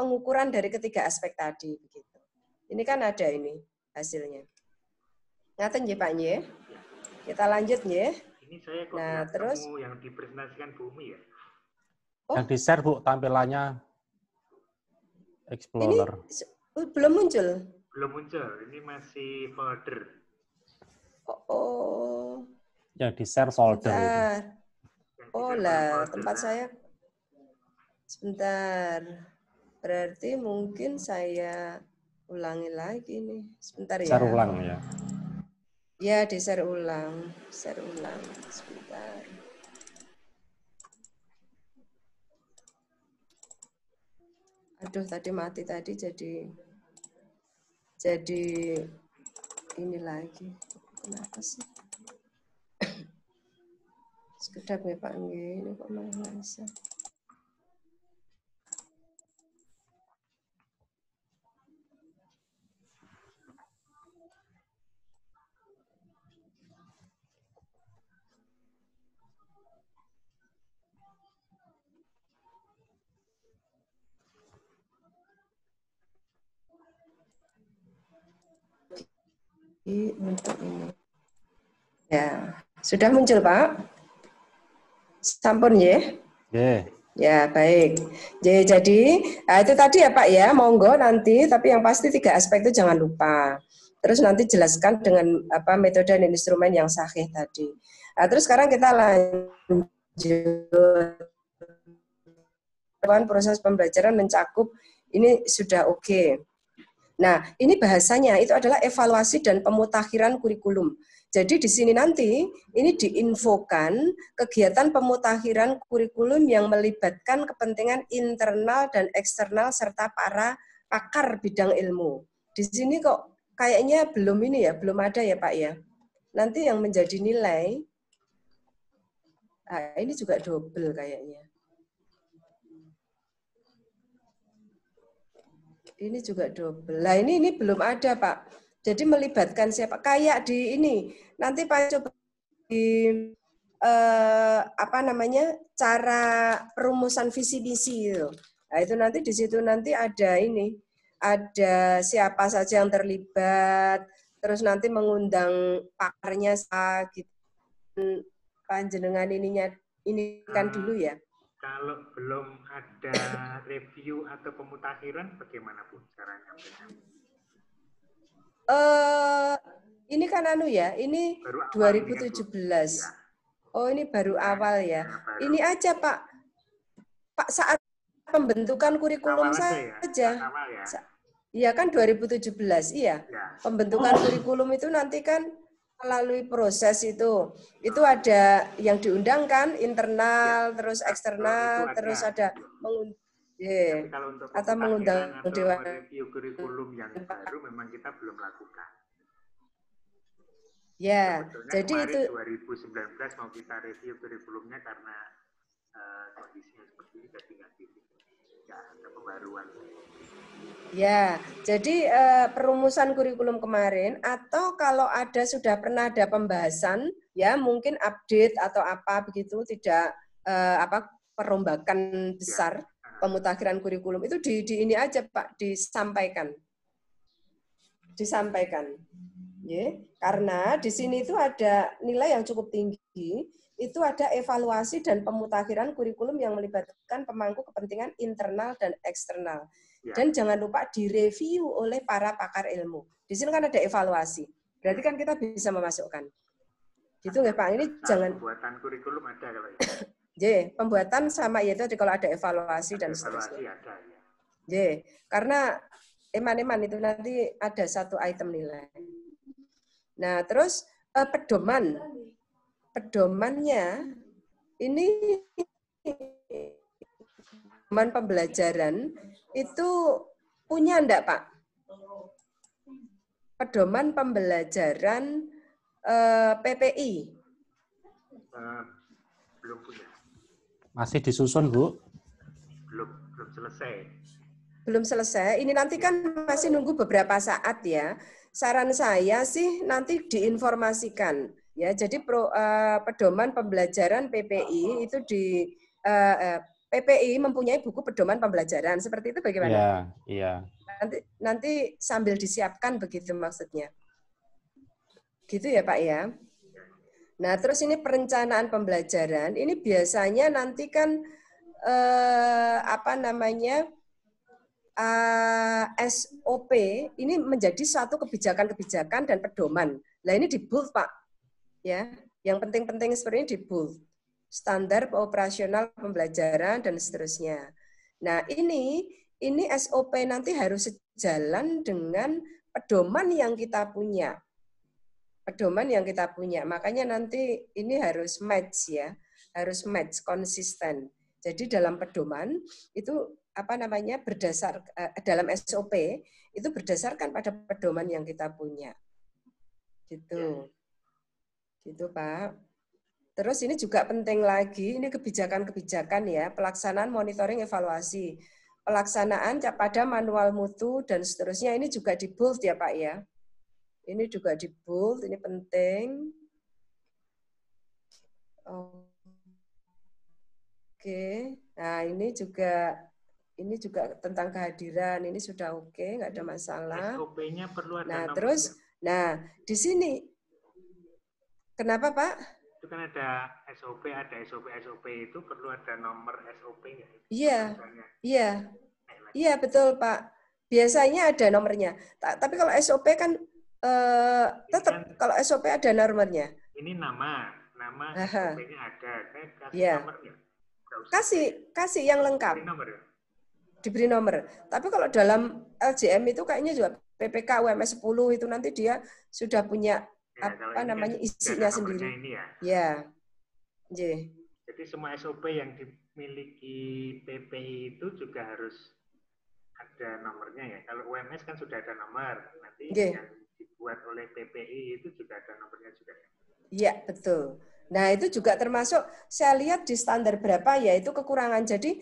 pengukuran dari ketiga aspek tadi begitu. Ini kan ada ini hasilnya. Ngaten nggih Pak nggih? Kita lanjut nggih. Ini saya kok terus yang dipresentasikan Bu Umi ya. Oh. Yang di-share Bu tampilannya Explorer. Ini belum muncul. Belum muncul, ini masih folder. Oh. Yang di-share folder itu. Oh lah, tempat saya. Sebentar. Berarti mungkin saya ulangi lagi nih. Sebentar ya. Share ulang ya. Ya, di-share ulang. Share ulang. Sebentar. Aduh, tadi mati tadi jadi ini lagi. Kenapa sih? Sekedap ya Pak nggih, ini kok malah bisa. Untuk ini. Ya, sudah muncul Pak? Sampun ya? Ya, baik. Jadi, itu tadi ya Pak ya, monggo nanti, tapi yang pasti 3 aspek itu jangan lupa. Terus nanti jelaskan dengan metode dan instrumen yang sahih tadi. Terus sekarang kita lanjut. Proses pembelajaran mencakup, ini sudah oke. Nah, ini bahasanya itu adalah evaluasi dan pemutakhiran kurikulum. Jadi di sini nanti ini diinfokan kegiatan pemutakhiran kurikulum yang melibatkan kepentingan internal dan eksternal serta para pakar bidang ilmu. Di sini kok kayaknya belum ini ya, belum ada ya Pak ya. Nanti yang menjadi nilai, ini juga double kayaknya. Ini juga double. Lah ini belum ada Pak. Jadi melibatkan siapa? Kayak di ini. Nanti Pak coba di cara perumusan visi misi itu. Nah itu nanti di situ nanti ada ini. Ada siapa saja yang terlibat. Terus nanti mengundang pakarnya gitu. Panjenengan ini kan dulu ya. Kalau belum ada review atau pemutakhiran, bagaimana Bu caranya? Ini kan ini baru 2017. Ya. Oh, ini baru awal ya. Ini aja Pak saat pembentukan kurikulum saja. Iya kan 2017, iya. Ya. Pembentukan kurikulum itu nanti kan melalui proses itu ada yang diundangkan internal, terus eksternal, terus ada atau mengundang dewan review kurikulum yang baru memang kita belum lakukan. Ya, jadi itu 2019 mau kita review kurikulumnya karena kondisinya seperti ini jadi nggak ada pembaruan. Ya, jadi perumusan kurikulum kemarin atau kalau sudah pernah ada pembahasan, ya mungkin update atau apa begitu, tidak perombakan besar pemutakhiran kurikulum itu di ini aja Pak disampaikan, ya, karena di sini itu ada nilai yang cukup tinggi. Itu ada evaluasi dan pemutakhiran kurikulum yang melibatkan pemangku kepentingan internal dan eksternal. Dan jangan lupa direview oleh para pakar ilmu. Di sini kan ada evaluasi. Berarti kan kita bisa memasukkan. Gitu nggak Pak? Ini jangan. Pembuatan kurikulum ada kalau itu. Pembuatan sama yaitu kalau ada evaluasi dan seterusnya. Karena eman-eman itu nanti ada satu item nilai. Nah, terus pedomannya ini pedoman pembelajaran itu punya enggak, Pak? Pedoman pembelajaran PPI. Belum punya. Masih disusun, Bu? Belum selesai. Belum selesai. Ini nanti kan masih nunggu beberapa saat ya. Saran saya sih nanti diinformasikan ya. Jadi pedoman pembelajaran PPI itu di PPI mempunyai buku pedoman pembelajaran. Seperti itu bagaimana? Iya, iya. Nanti sambil disiapkan begitu maksudnya. Gitu ya, Pak ya. Nah, terus ini perencanaan pembelajaran. Ini biasanya nanti kan SOP ini menjadi suatu kebijakan-kebijakan dan pedoman. Nah, ini di bold, Pak. Ya, yang penting-penting seperti ini di bold. Standar operasional pembelajaran dan seterusnya. Nah, ini SOP nanti harus sejalan dengan pedoman yang kita punya. Pedoman yang kita punya. Makanya nanti ini harus match ya, harus match, konsisten. Jadi dalam pedoman itu berdasar dalam SOP itu berdasarkan pada pedoman yang kita punya. Gitu. Gitu, Pak. Terus ini juga penting lagi, ini kebijakan-kebijakan ya, pelaksanaan monitoring evaluasi, pelaksanaan pada manual mutu dan seterusnya ini juga di bold ya, Pak ya. Ini juga di bold, ini penting. Oke. Nah, ini juga tentang kehadiran, ini sudah oke, nggak ada masalah. SOP-nya perlu ada nah, nomornya. Terus, nah, di sini, kenapa, Pak? Itu kan ada SOP itu perlu ada nomor SOP-nya. Iya, betul, Pak. Biasanya ada nomornya. Tapi kalau SOP kan tetap kan, kalau SOP ada nomornya. Ini nama SOP-nya ada. Kasih nomornya. Kasih yang lengkap. Diberi nomor. Tapi kalau dalam LJM itu kayaknya juga PPK UMS 10 itu nanti dia sudah punya isinya sendiri. Ini ya. Jadi semua SOP yang dimiliki PPI itu juga harus ada nomornya ya. Kalau UMS kan sudah ada nomor. Nanti yang dibuat oleh PPI itu juga ada nomornya juga. Iya, betul. Nah, itu juga termasuk saya lihat di standar berapa ya itu kekurangan. Jadi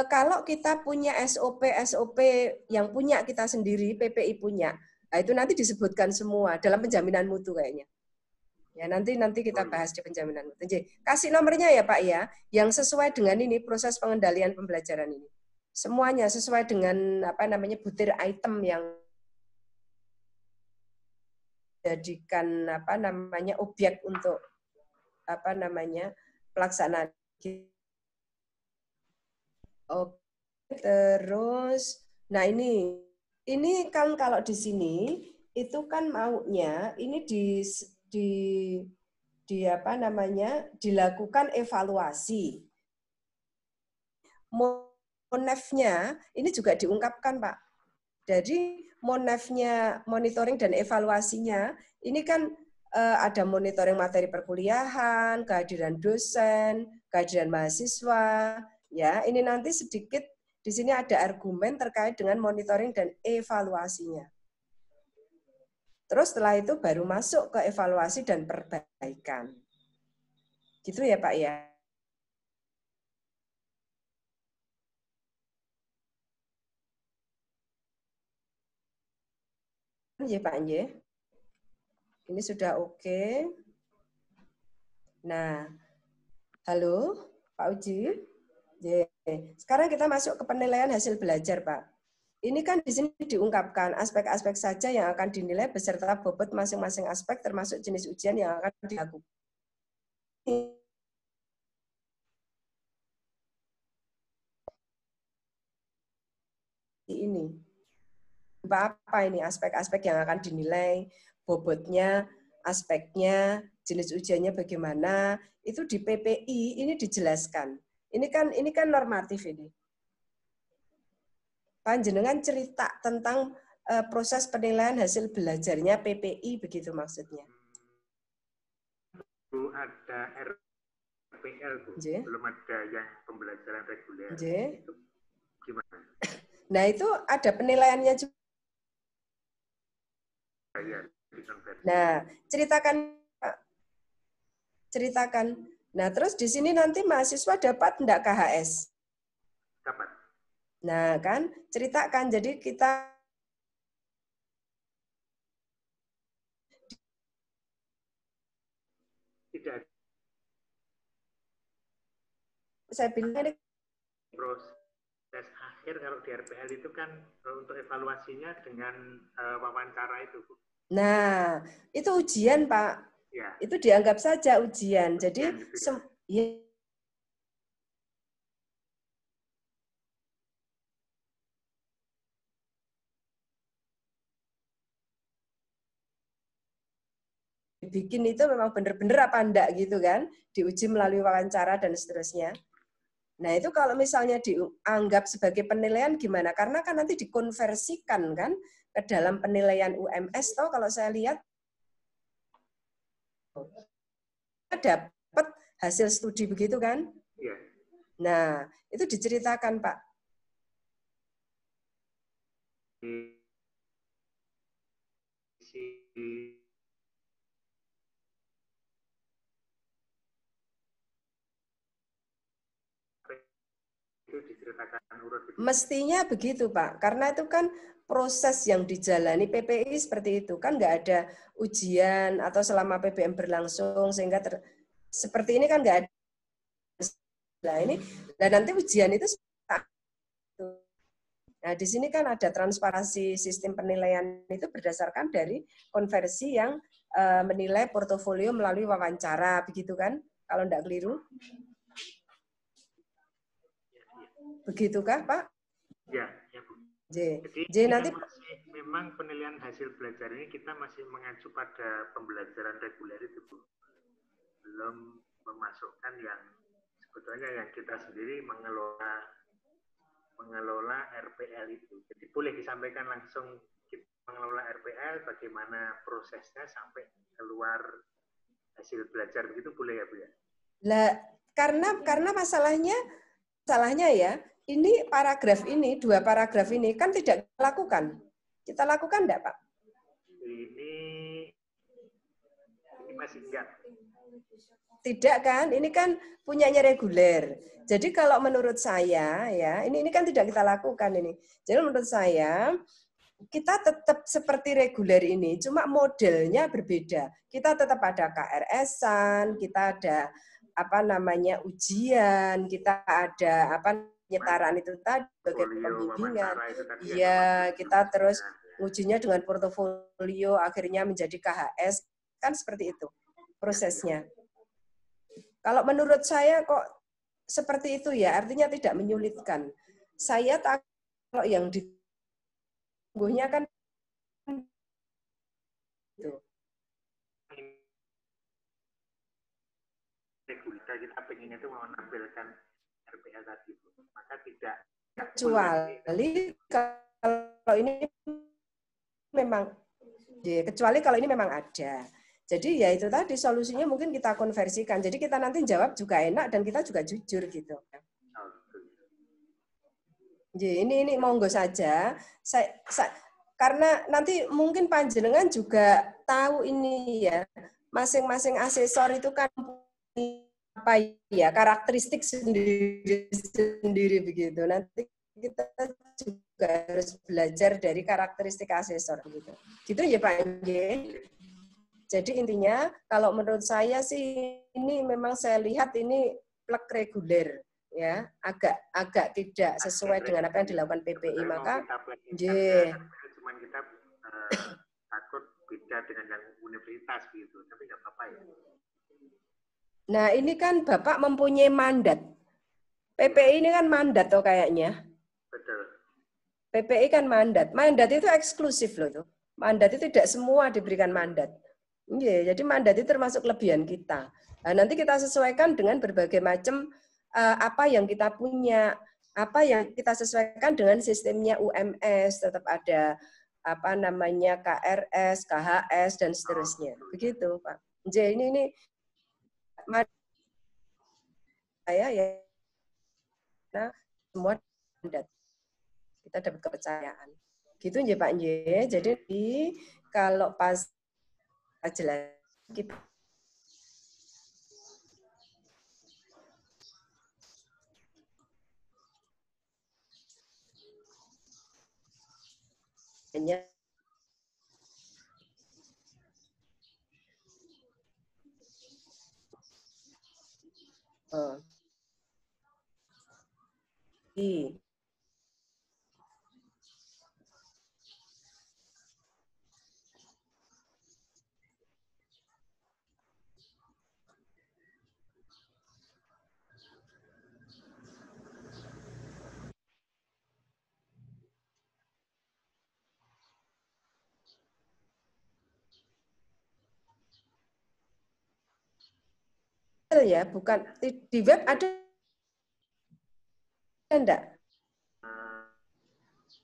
kalau kita punya SOP yang punya kita sendiri, PPI punya, nah itu nanti disebutkan semua dalam penjaminan mutu kayaknya. Ya nanti kita bahas di penjaminan mutu. Jadi, kasih nomornya ya Pak ya, yang sesuai dengan ini proses pengendalian pembelajaran ini. Semuanya sesuai dengan butir item yang jadikan objek untuk pelaksanaan. Oke, terus, nah ini kan kalau di sini itu kan maunya ini dilakukan evaluasi. Monefnya ini juga diungkapkan, Pak. Jadi monefnya monitoring dan evaluasinya ini kan ada monitoring materi perkuliahan, kehadiran dosen, kehadiran mahasiswa. Ya, ini nanti sedikit di sini ada argumen terkait dengan monitoring dan evaluasinya. Terus setelah itu baru masuk ke evaluasi dan perbaikan. Gitu ya Pak ya. Ya Pak Nje. Ini sudah oke. Nah, halo Pak Uji. Sekarang kita masuk ke penilaian hasil belajar, Pak. Ini kan di sini diungkapkan aspek-aspek saja yang akan dinilai beserta bobot masing-masing aspek termasuk jenis ujian yang akan dilakukan. Ini. Apa ini aspek-aspek yang akan dinilai, bobotnya, aspeknya, jenis ujiannya bagaimana, itu di PPI ini dijelaskan. Ini kan normatif ini. Panjenengan cerita tentang proses penilaian hasil belajarnya PPI, begitu maksudnya? Bu, ada RPL, Bu. Belum ada yang pembelajaran reguler. Itu gimana? Nah, itu ada penilaiannya juga. Nah, ceritakan. Nah, terus di sini nanti mahasiswa dapat enggak KHS? Dapat. Nah, kan ceritakan. Jadi kita tidak. Saya bilang ini proses akhir kalau di RPL itu kan untuk evaluasinya dengan wawancara itu, Bu. Nah, itu ujian, Pak. Ya. Itu dianggap saja ujian. Jadi ya. Bikin itu memang benar-benar apa enggak gitu kan, diuji melalui wawancara dan seterusnya. Nah, itu kalau misalnya dianggap sebagai penilaian gimana? Karena kan nanti dikonversikan kan ke dalam penilaian UMS toh, kalau saya lihat dapat hasil studi begitu kan? Iya. Nah, itu diceritakan, Pak. Mestinya begitu, Pak. Karena itu kan proses yang dijalani PPI seperti itu. Kan nggak ada ujian atau selama PBM berlangsung, sehingga seperti ini kan nggak ada. Nah, ini, dan nanti ujian itu. Nah, di sini kan ada transparansi sistem penilaian itu berdasarkan dari konversi yang menilai portofolio melalui wawancara, begitu kan? Kalau nggak keliru. Begitukah, Pak? Ya, ya, Bu. Jadi nanti memang penilaian hasil belajar ini kita masih mengacu pada pembelajaran reguler itu, Bu. Belum memasukkan yang sebetulnya yang kita sendiri mengelola RPL itu. Jadi boleh disampaikan langsung kita mengelola RPL, bagaimana prosesnya sampai keluar hasil belajar begitu, boleh ya, Bu ya? Lah, karena masalahnya ya, ini paragraf ini, 2 paragraf ini kan tidak dilakukan. Kita lakukan enggak, Pak? Ini masih enggak. Tidak kan? Ini kan punyanya reguler. Jadi kalau menurut saya ya, ini kan tidak kita lakukan ini. Jadi menurut saya kita tetap seperti reguler ini, cuma modelnya berbeda. Kita tetap ada KRS-an, kita ada ujian, kita ada penyetaraan itu tadi sebagai pembimbingan. Iya, kita terus ujinya dengan portofolio akhirnya menjadi KHS, kan seperti itu prosesnya. Kalau menurut saya kok seperti itu ya, artinya tidak menyulitkan. Saya takut kalau yang ditunggunya kan itu. Kita pengen itu mau menampilkan RPL tadi, maka tidak. Kecuali kalau ini memang ada. Jadi ya itu tadi solusinya mungkin kita konversikan. Jadi kita nanti jawab juga enak dan kita juga jujur gitu. Jadi ini monggo saja. Karena nanti mungkin panjenengan juga tahu ini ya, masing-masing asesor itu kan karakteristik sendiri begitu. Nanti kita juga harus belajar dari karakteristik asesor gitu. Gitu ya Pak Nge. Jadi intinya kalau menurut saya sih ini memang saya lihat ini plek reguler ya, agak tidak sesuai dengan apa yang dilakukan PPI, maka cuman kita takut beda dengan yang universitas gitu, tapi nggak apa-apa ya. Nah, ini kan Bapak mempunyai mandat. PPI ini kan mandat toh kayaknya. Betul. PPI kan mandat. Mandat itu eksklusif loh tuh. Mandat itu tidak semua diberikan mandat. Iya, jadi mandat itu termasuk kelebihan kita. Nah, nanti kita sesuaikan dengan berbagai macam apa yang kita punya, apa yang kita sesuaikan dengan sistemnya UMS, tetap ada apa namanya KRS, KHS dan seterusnya. Begitu, Pak. Jadi ini saya ya, nah semua kita dapat kepercayaan. Gitu ya Pak J. Jadi kalau pas jelas kita hanya ya, bukan di web ada enggak?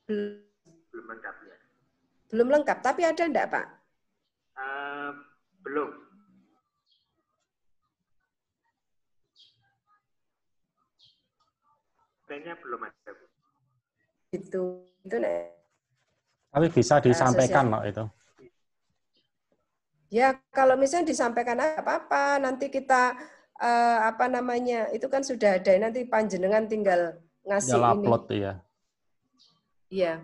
Belum lengkap ya. Belum lengkap, tapi ada enggak Pak? Belum. Kayaknya belum ada. Itu tapi bisa disampaikan loh itu. Ya, kalau misalnya disampaikan apa-apa, nanti kita apa namanya, itu kan sudah ada, nanti panjenengan tinggal ngasih ini. Upload ya. Iya.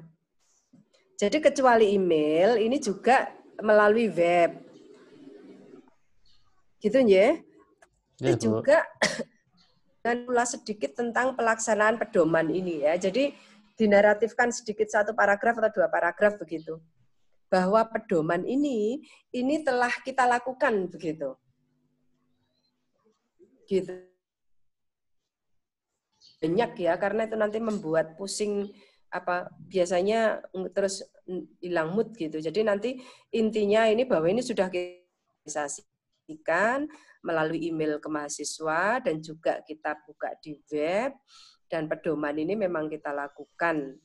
Jadi kecuali email, ini juga melalui web. Gitu ya. Ini juga dan ulas sedikit tentang pelaksanaan pedoman ini ya. Jadi dinaratifkan sedikit satu paragraf atau 2 paragraf begitu. Bahwa pedoman ini telah kita lakukan begitu. Gitu. Banyak ya, karena itu nanti membuat pusing apa biasanya terus hilang mood gitu. Jadi nanti intinya ini bahwa ini sudah kita realisasikan melalui email ke mahasiswa dan juga kita buka di web, dan pedoman ini memang kita lakukan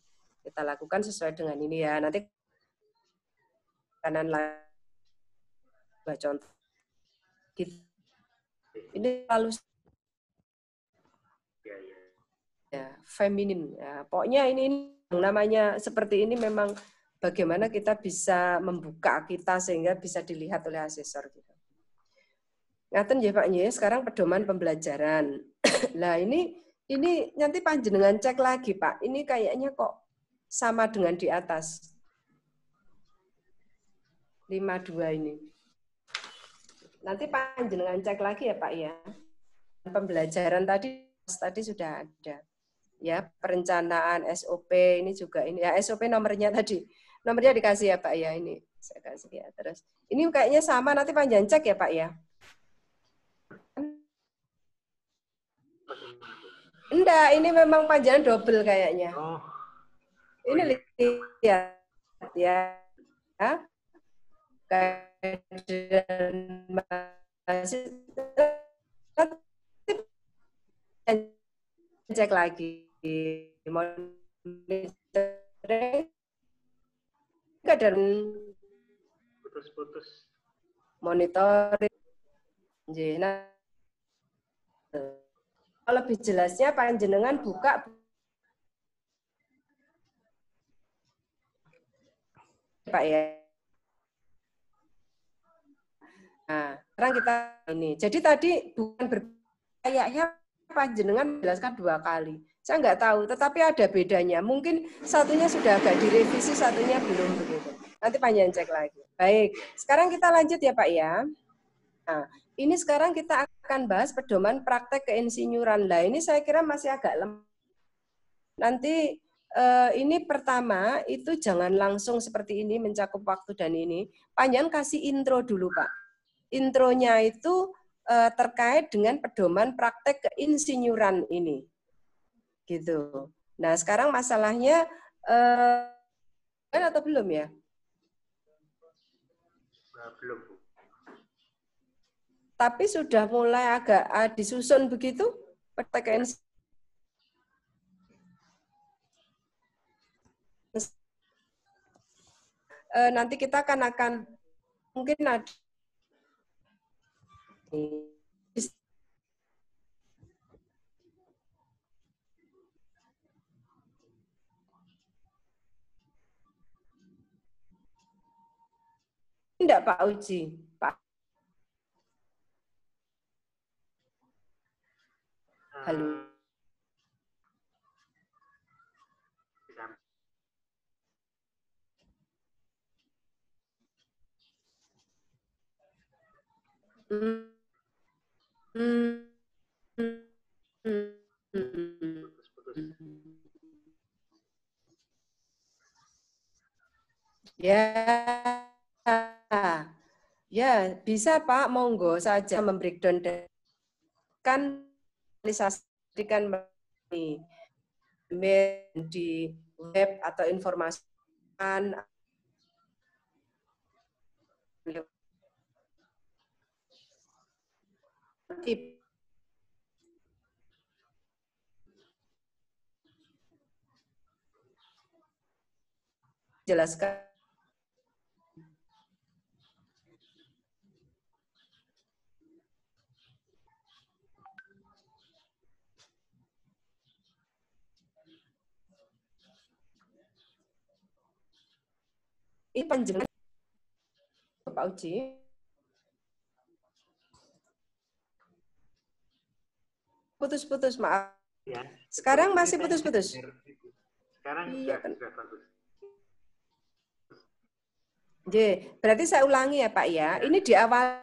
sesuai dengan ini ya. Nanti kanan contoh ini lalu ya feminin ya. Pokoknya ini namanya seperti ini memang bagaimana kita bisa membuka kita sehingga bisa dilihat oleh asesor gitu. Ngaten ya Pak Nye, sekarang pedoman pembelajaran. Nah ini nanti panjenengan cek lagi Pak. Ini kayaknya kok sama dengan di atas. 52 ini. Nanti panjenengan cek lagi ya Pak ya. Pembelajaran tadi sudah ada. Ya, perencanaan SOP ini juga ini. Ya, SOP nomornya tadi. Nomornya dikasih ya Pak ya, ini saya kasih ya. Terus ini kayaknya sama, nanti panjang cek ya Pak ya. Enggak, ini memang panjangan double kayaknya. Ini lihat ya. Cek lagi dan putus-putus monitoring. Nah, kalau lebih jelasnya panjenengan buka Pak ya. Nah, sekarang kita ini. Jadi tadi bukan kayaknya panjenengan jelaskan 2 kali. Saya nggak tahu, tetapi ada bedanya. Mungkin satunya sudah agak direvisi, satunya belum begitu. Nanti panjenengan cek lagi. Baik, sekarang kita lanjut ya Pak ya. Nah, ini sekarang kita akan bahas pedoman praktek keinsinyuran. Nah, ini saya kira masih agak lemah. Nanti ini pertama itu jangan langsung seperti ini mencakup waktu dan ini. Panjenengan kasih intro dulu Pak. Intronya itu terkait dengan pedoman praktek keinsinyuran ini. Gitu. Nah, sekarang masalahnya atau belum ya? Belum. Tapi sudah mulai agak disusun begitu praktek keinsinyuran. nanti kita akan mungkin ada tidak Pak Uji, Pak. Halo. Ya, bisa Pak, monggo saja membreakdown kan realisasikan di web atau informasi jelaskan ini panjenengan Pak Uji. Putus-putus, maaf. Ya. Sekarang masih putus-putus. Sekarang iya, sudah bagus. Berarti saya ulangi ya Pak ya. Ini di awal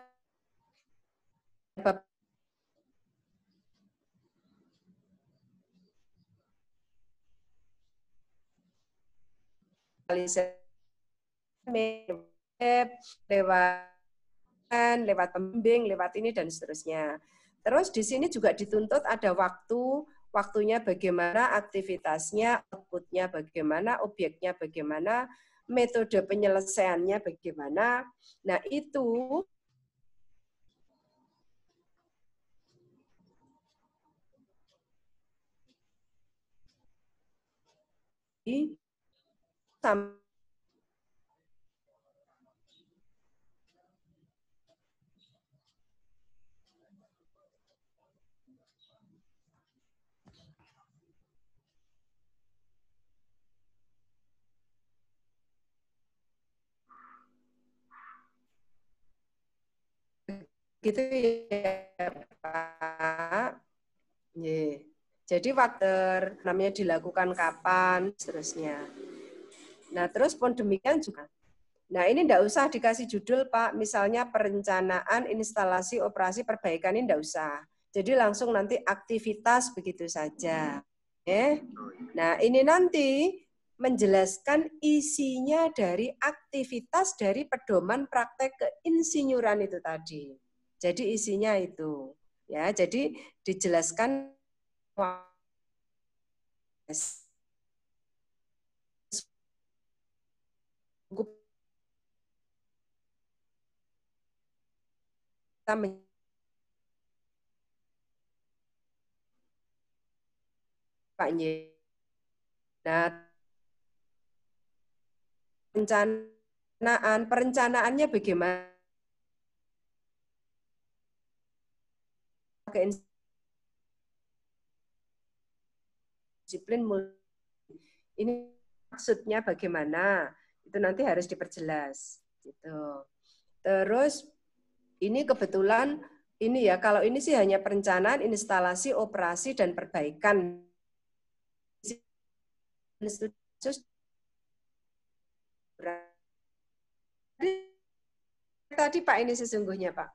lewat pembimbing, lewat ini dan seterusnya. Terus di sini juga dituntut ada waktunya bagaimana, aktivitasnya, outputnya bagaimana, objeknya bagaimana, metode penyelesaiannya bagaimana. Nah itu gitu ya Pak. Jadi water namanya dilakukan kapan, seterusnya. Nah terus pun demikian juga. Nah ini enggak usah dikasih judul Pak, misalnya perencanaan, instalasi, operasi, perbaikan ini enggak usah. Jadi langsung nanti aktivitas begitu saja. Nah ini nanti menjelaskan isinya dari aktivitas dari pedoman praktek keinsinyuran itu tadi. Jadi isinya itu, ya. Jadi dijelaskan Nah, perencanaannya bagaimana? Disiplin ini maksudnya bagaimana? Itu nanti harus diperjelas gitu. Terus ini kebetulan ini ya, kalau ini sih hanya perencanaan, instalasi, operasi dan perbaikan. Tadi Pak ini sesungguhnya Pak.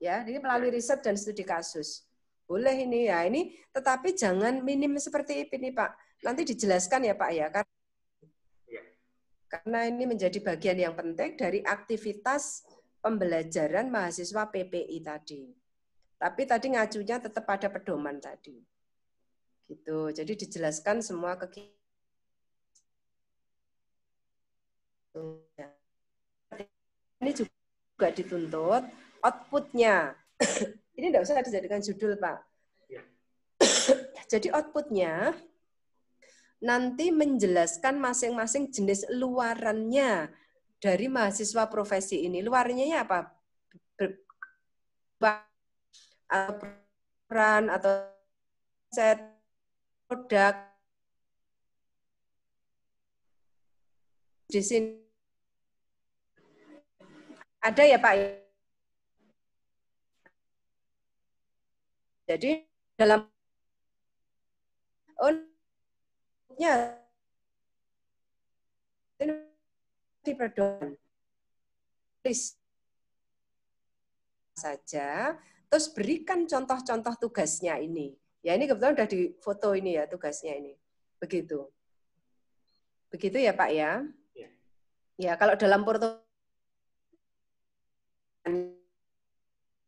Ya, ini melalui riset dan studi kasus. Boleh ini ya, ini tetapi jangan minim seperti ini Pak. Nanti dijelaskan ya Pak ya, karena ini menjadi bagian yang penting dari aktivitas pembelajaran mahasiswa PPI tadi. Tapi tadi ngajunya tetap pada pedoman tadi. Gitu. Jadi dijelaskan semua kegiatan. Ini juga dituntut outputnya. Ini tidak usah dijadikan judul, Pak. Jadi outputnya nanti menjelaskan masing-masing jenis luarannya dari mahasiswa profesi ini? Luarnya apa? Peran atau set produk di sini ada ya Pak? Jadi dalam di pedoman saja, terus berikan contoh-contoh tugasnya ini. Ya ini kebetulan udah di foto ini ya tugasnya ini. Begitu. Begitu ya Pak ya? Ya kalau dalam portofolio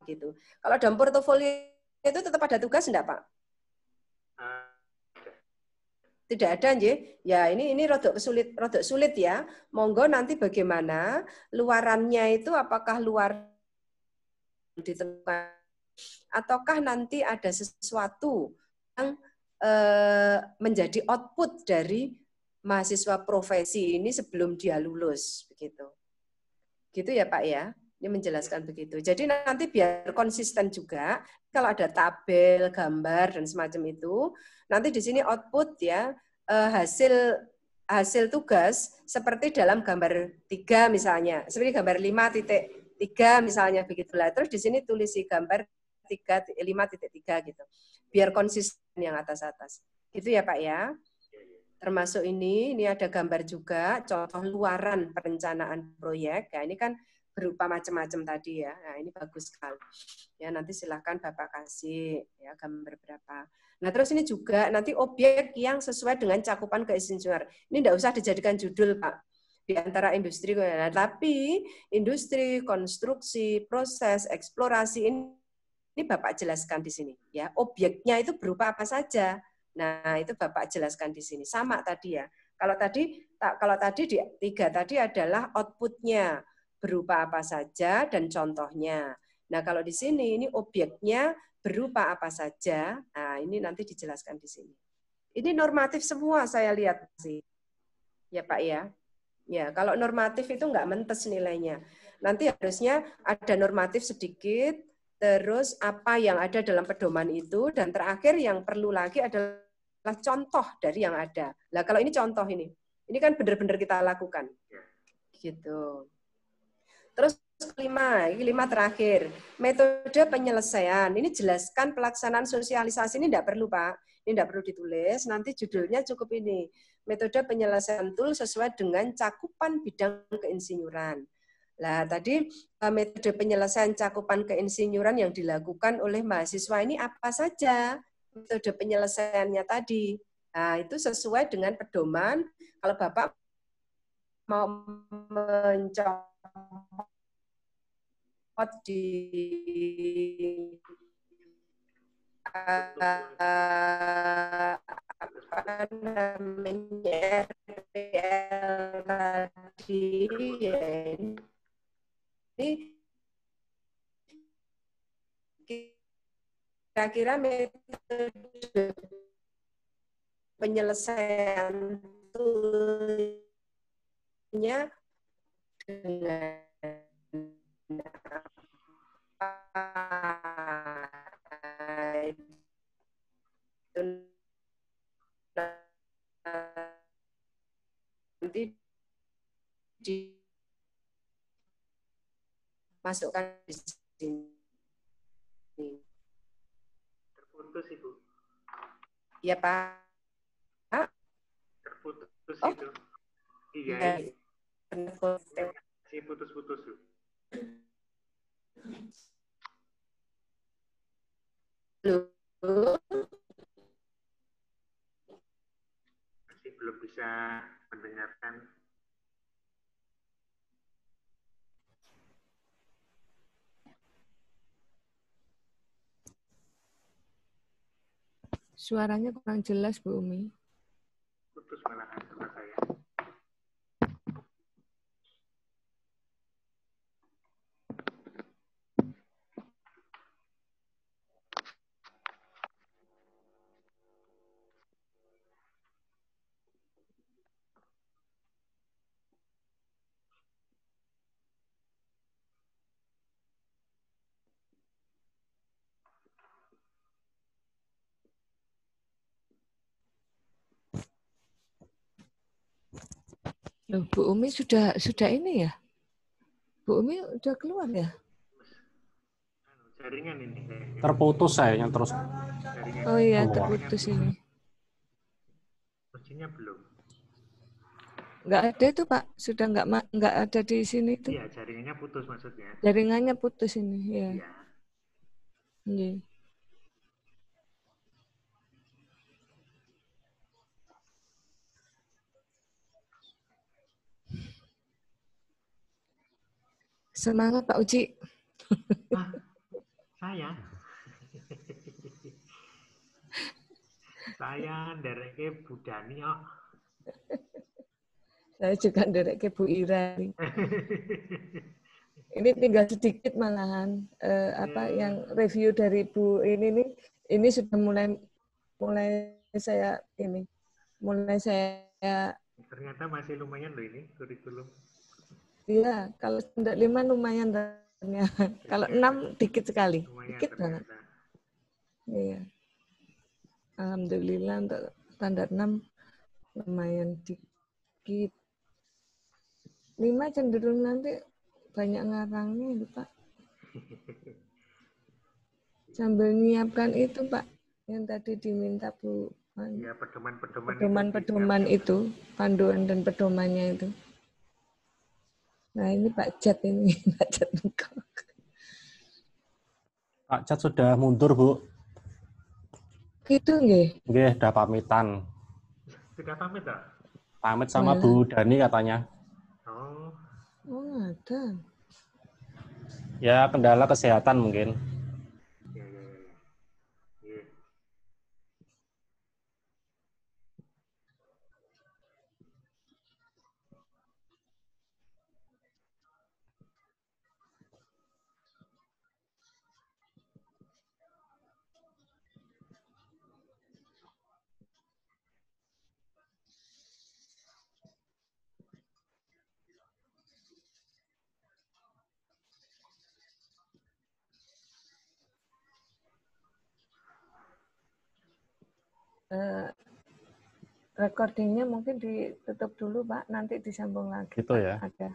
gitu. Kalau dalam portofolio itu tetap ada tugas enggak Pak? Tidak ada, Nje. Ya, ini rodok sulit ya. Monggo nanti bagaimana luarannya itu apakah luar ditentukan ataukah nanti ada sesuatu yang menjadi output dari mahasiswa profesi ini sebelum dia lulus begitu. Gitu ya, Pak ya. Ini menjelaskan begitu. Jadi nanti biar konsisten juga kalau ada tabel, gambar dan semacam itu, nanti di sini output ya hasil tugas seperti dalam gambar 3 misalnya, seperti gambar 5.3 misalnya begitulah. Terus di sini tulisi gambar 5.3 gitu. Biar konsisten yang atas-atas. Gitu ya Pak ya. Termasuk ini ada gambar juga contoh luaran perencanaan proyek. Ya, ini kan berupa macam-macam tadi ya. Nah, ini bagus sekali. Ya, nanti silahkan Bapak kasih ya gambar berapa. Nah, terus ini juga nanti objek yang sesuai dengan cakupan keinsinyuran. Ini tidak usah dijadikan judul, Pak. Di antara industri, nah, tapi industri, konstruksi, proses, eksplorasi ini Bapak jelaskan di sini. Ya, objeknya itu berupa apa saja. Nah, itu Bapak jelaskan di sini. Sama tadi ya. Kalau tadi di 3 tadi adalah outputnya berupa apa saja dan contohnya. Nah, kalau di sini ini objeknya berupa apa saja. Nah, ini nanti dijelaskan di sini. Ini normatif semua saya lihat sih. Ya, Pak ya. Ya, kalau normatif itu enggak mentes nilainya. Nanti harusnya ada normatif sedikit, terus apa yang ada dalam pedoman itu, dan terakhir yang perlu lagi adalah contoh dari yang ada. Nah, kalau ini contoh ini kan benar-benar kita lakukan. Gitu. Terus kelima terakhir, metode penyelesaian. Ini jelaskan pelaksanaan sosialisasi ini tidak perlu Pak, ini tidak perlu ditulis. Nanti judulnya cukup ini, metode penyelesaian tool sesuai dengan cakupan bidang keinsinyuran. Nah tadi metode penyelesaian cakupan keinsinyuran yang dilakukan oleh mahasiswa ini apa saja metode penyelesaiannya tadi. Nah itu sesuai dengan pedoman. Kalau Bapak mau mencoba di apa namanya RPL tadi ya ini kira-kira metode penyelesaian toolnya dengan nanti dimasukkan di sini. Terputus Ibu. Ya Pak. Terputus itu. Iya. Si putus-putus. Masih belum bisa mendengarkan. Suaranya kurang jelas, Bu Umi. Putus malahan sama saya. Loh, Bu Umi sudah ini ya? Bu Umi udah keluar ya? Jaringan ini. Terputus sayangnya terus. Oh iya, terputus ini. Kuncinya belum. Nggak ada itu Pak, sudah nggak ada di sini itu. Iya, jaringannya putus maksudnya. Jaringannya putus ini, ya. Iya. Iya. Semangat Pak Uci. Saya. Saya ndereke Bu Dani kok. Saya juga ndereke Bu Ira. Ini tinggal sedikit malahan yang review dari Bu ini sudah mulai saya ternyata masih lumayan loh ini kurikulum. Iya, kalau 5 lumayan ternyata. Kalau 6 dikit sekali. Lumayan, dikit banget. Iya. Alhamdulillah untuk standar 6 lumayan dikit. 5 cenderung nanti banyak ngarangnya itu Pak. Sambil nyiapkan itu Pak, yang tadi diminta Bu. Ya, pedoman itu, panduan dan pedomannya itu. Nah ini Pak Jat ini, Pak Jat engkau. Pak Jat sudah mundur Bu. Itu nggih. Nggih, udah pamitan. Sudah pamit toh? Pamit sama Bu Dani katanya. Oh. Oh, ada. Ya, kendala kesehatan mungkin. Recordingnya mungkin ditutup dulu Pak, nanti disambung lagi. Gitu Pak. ya. Ada.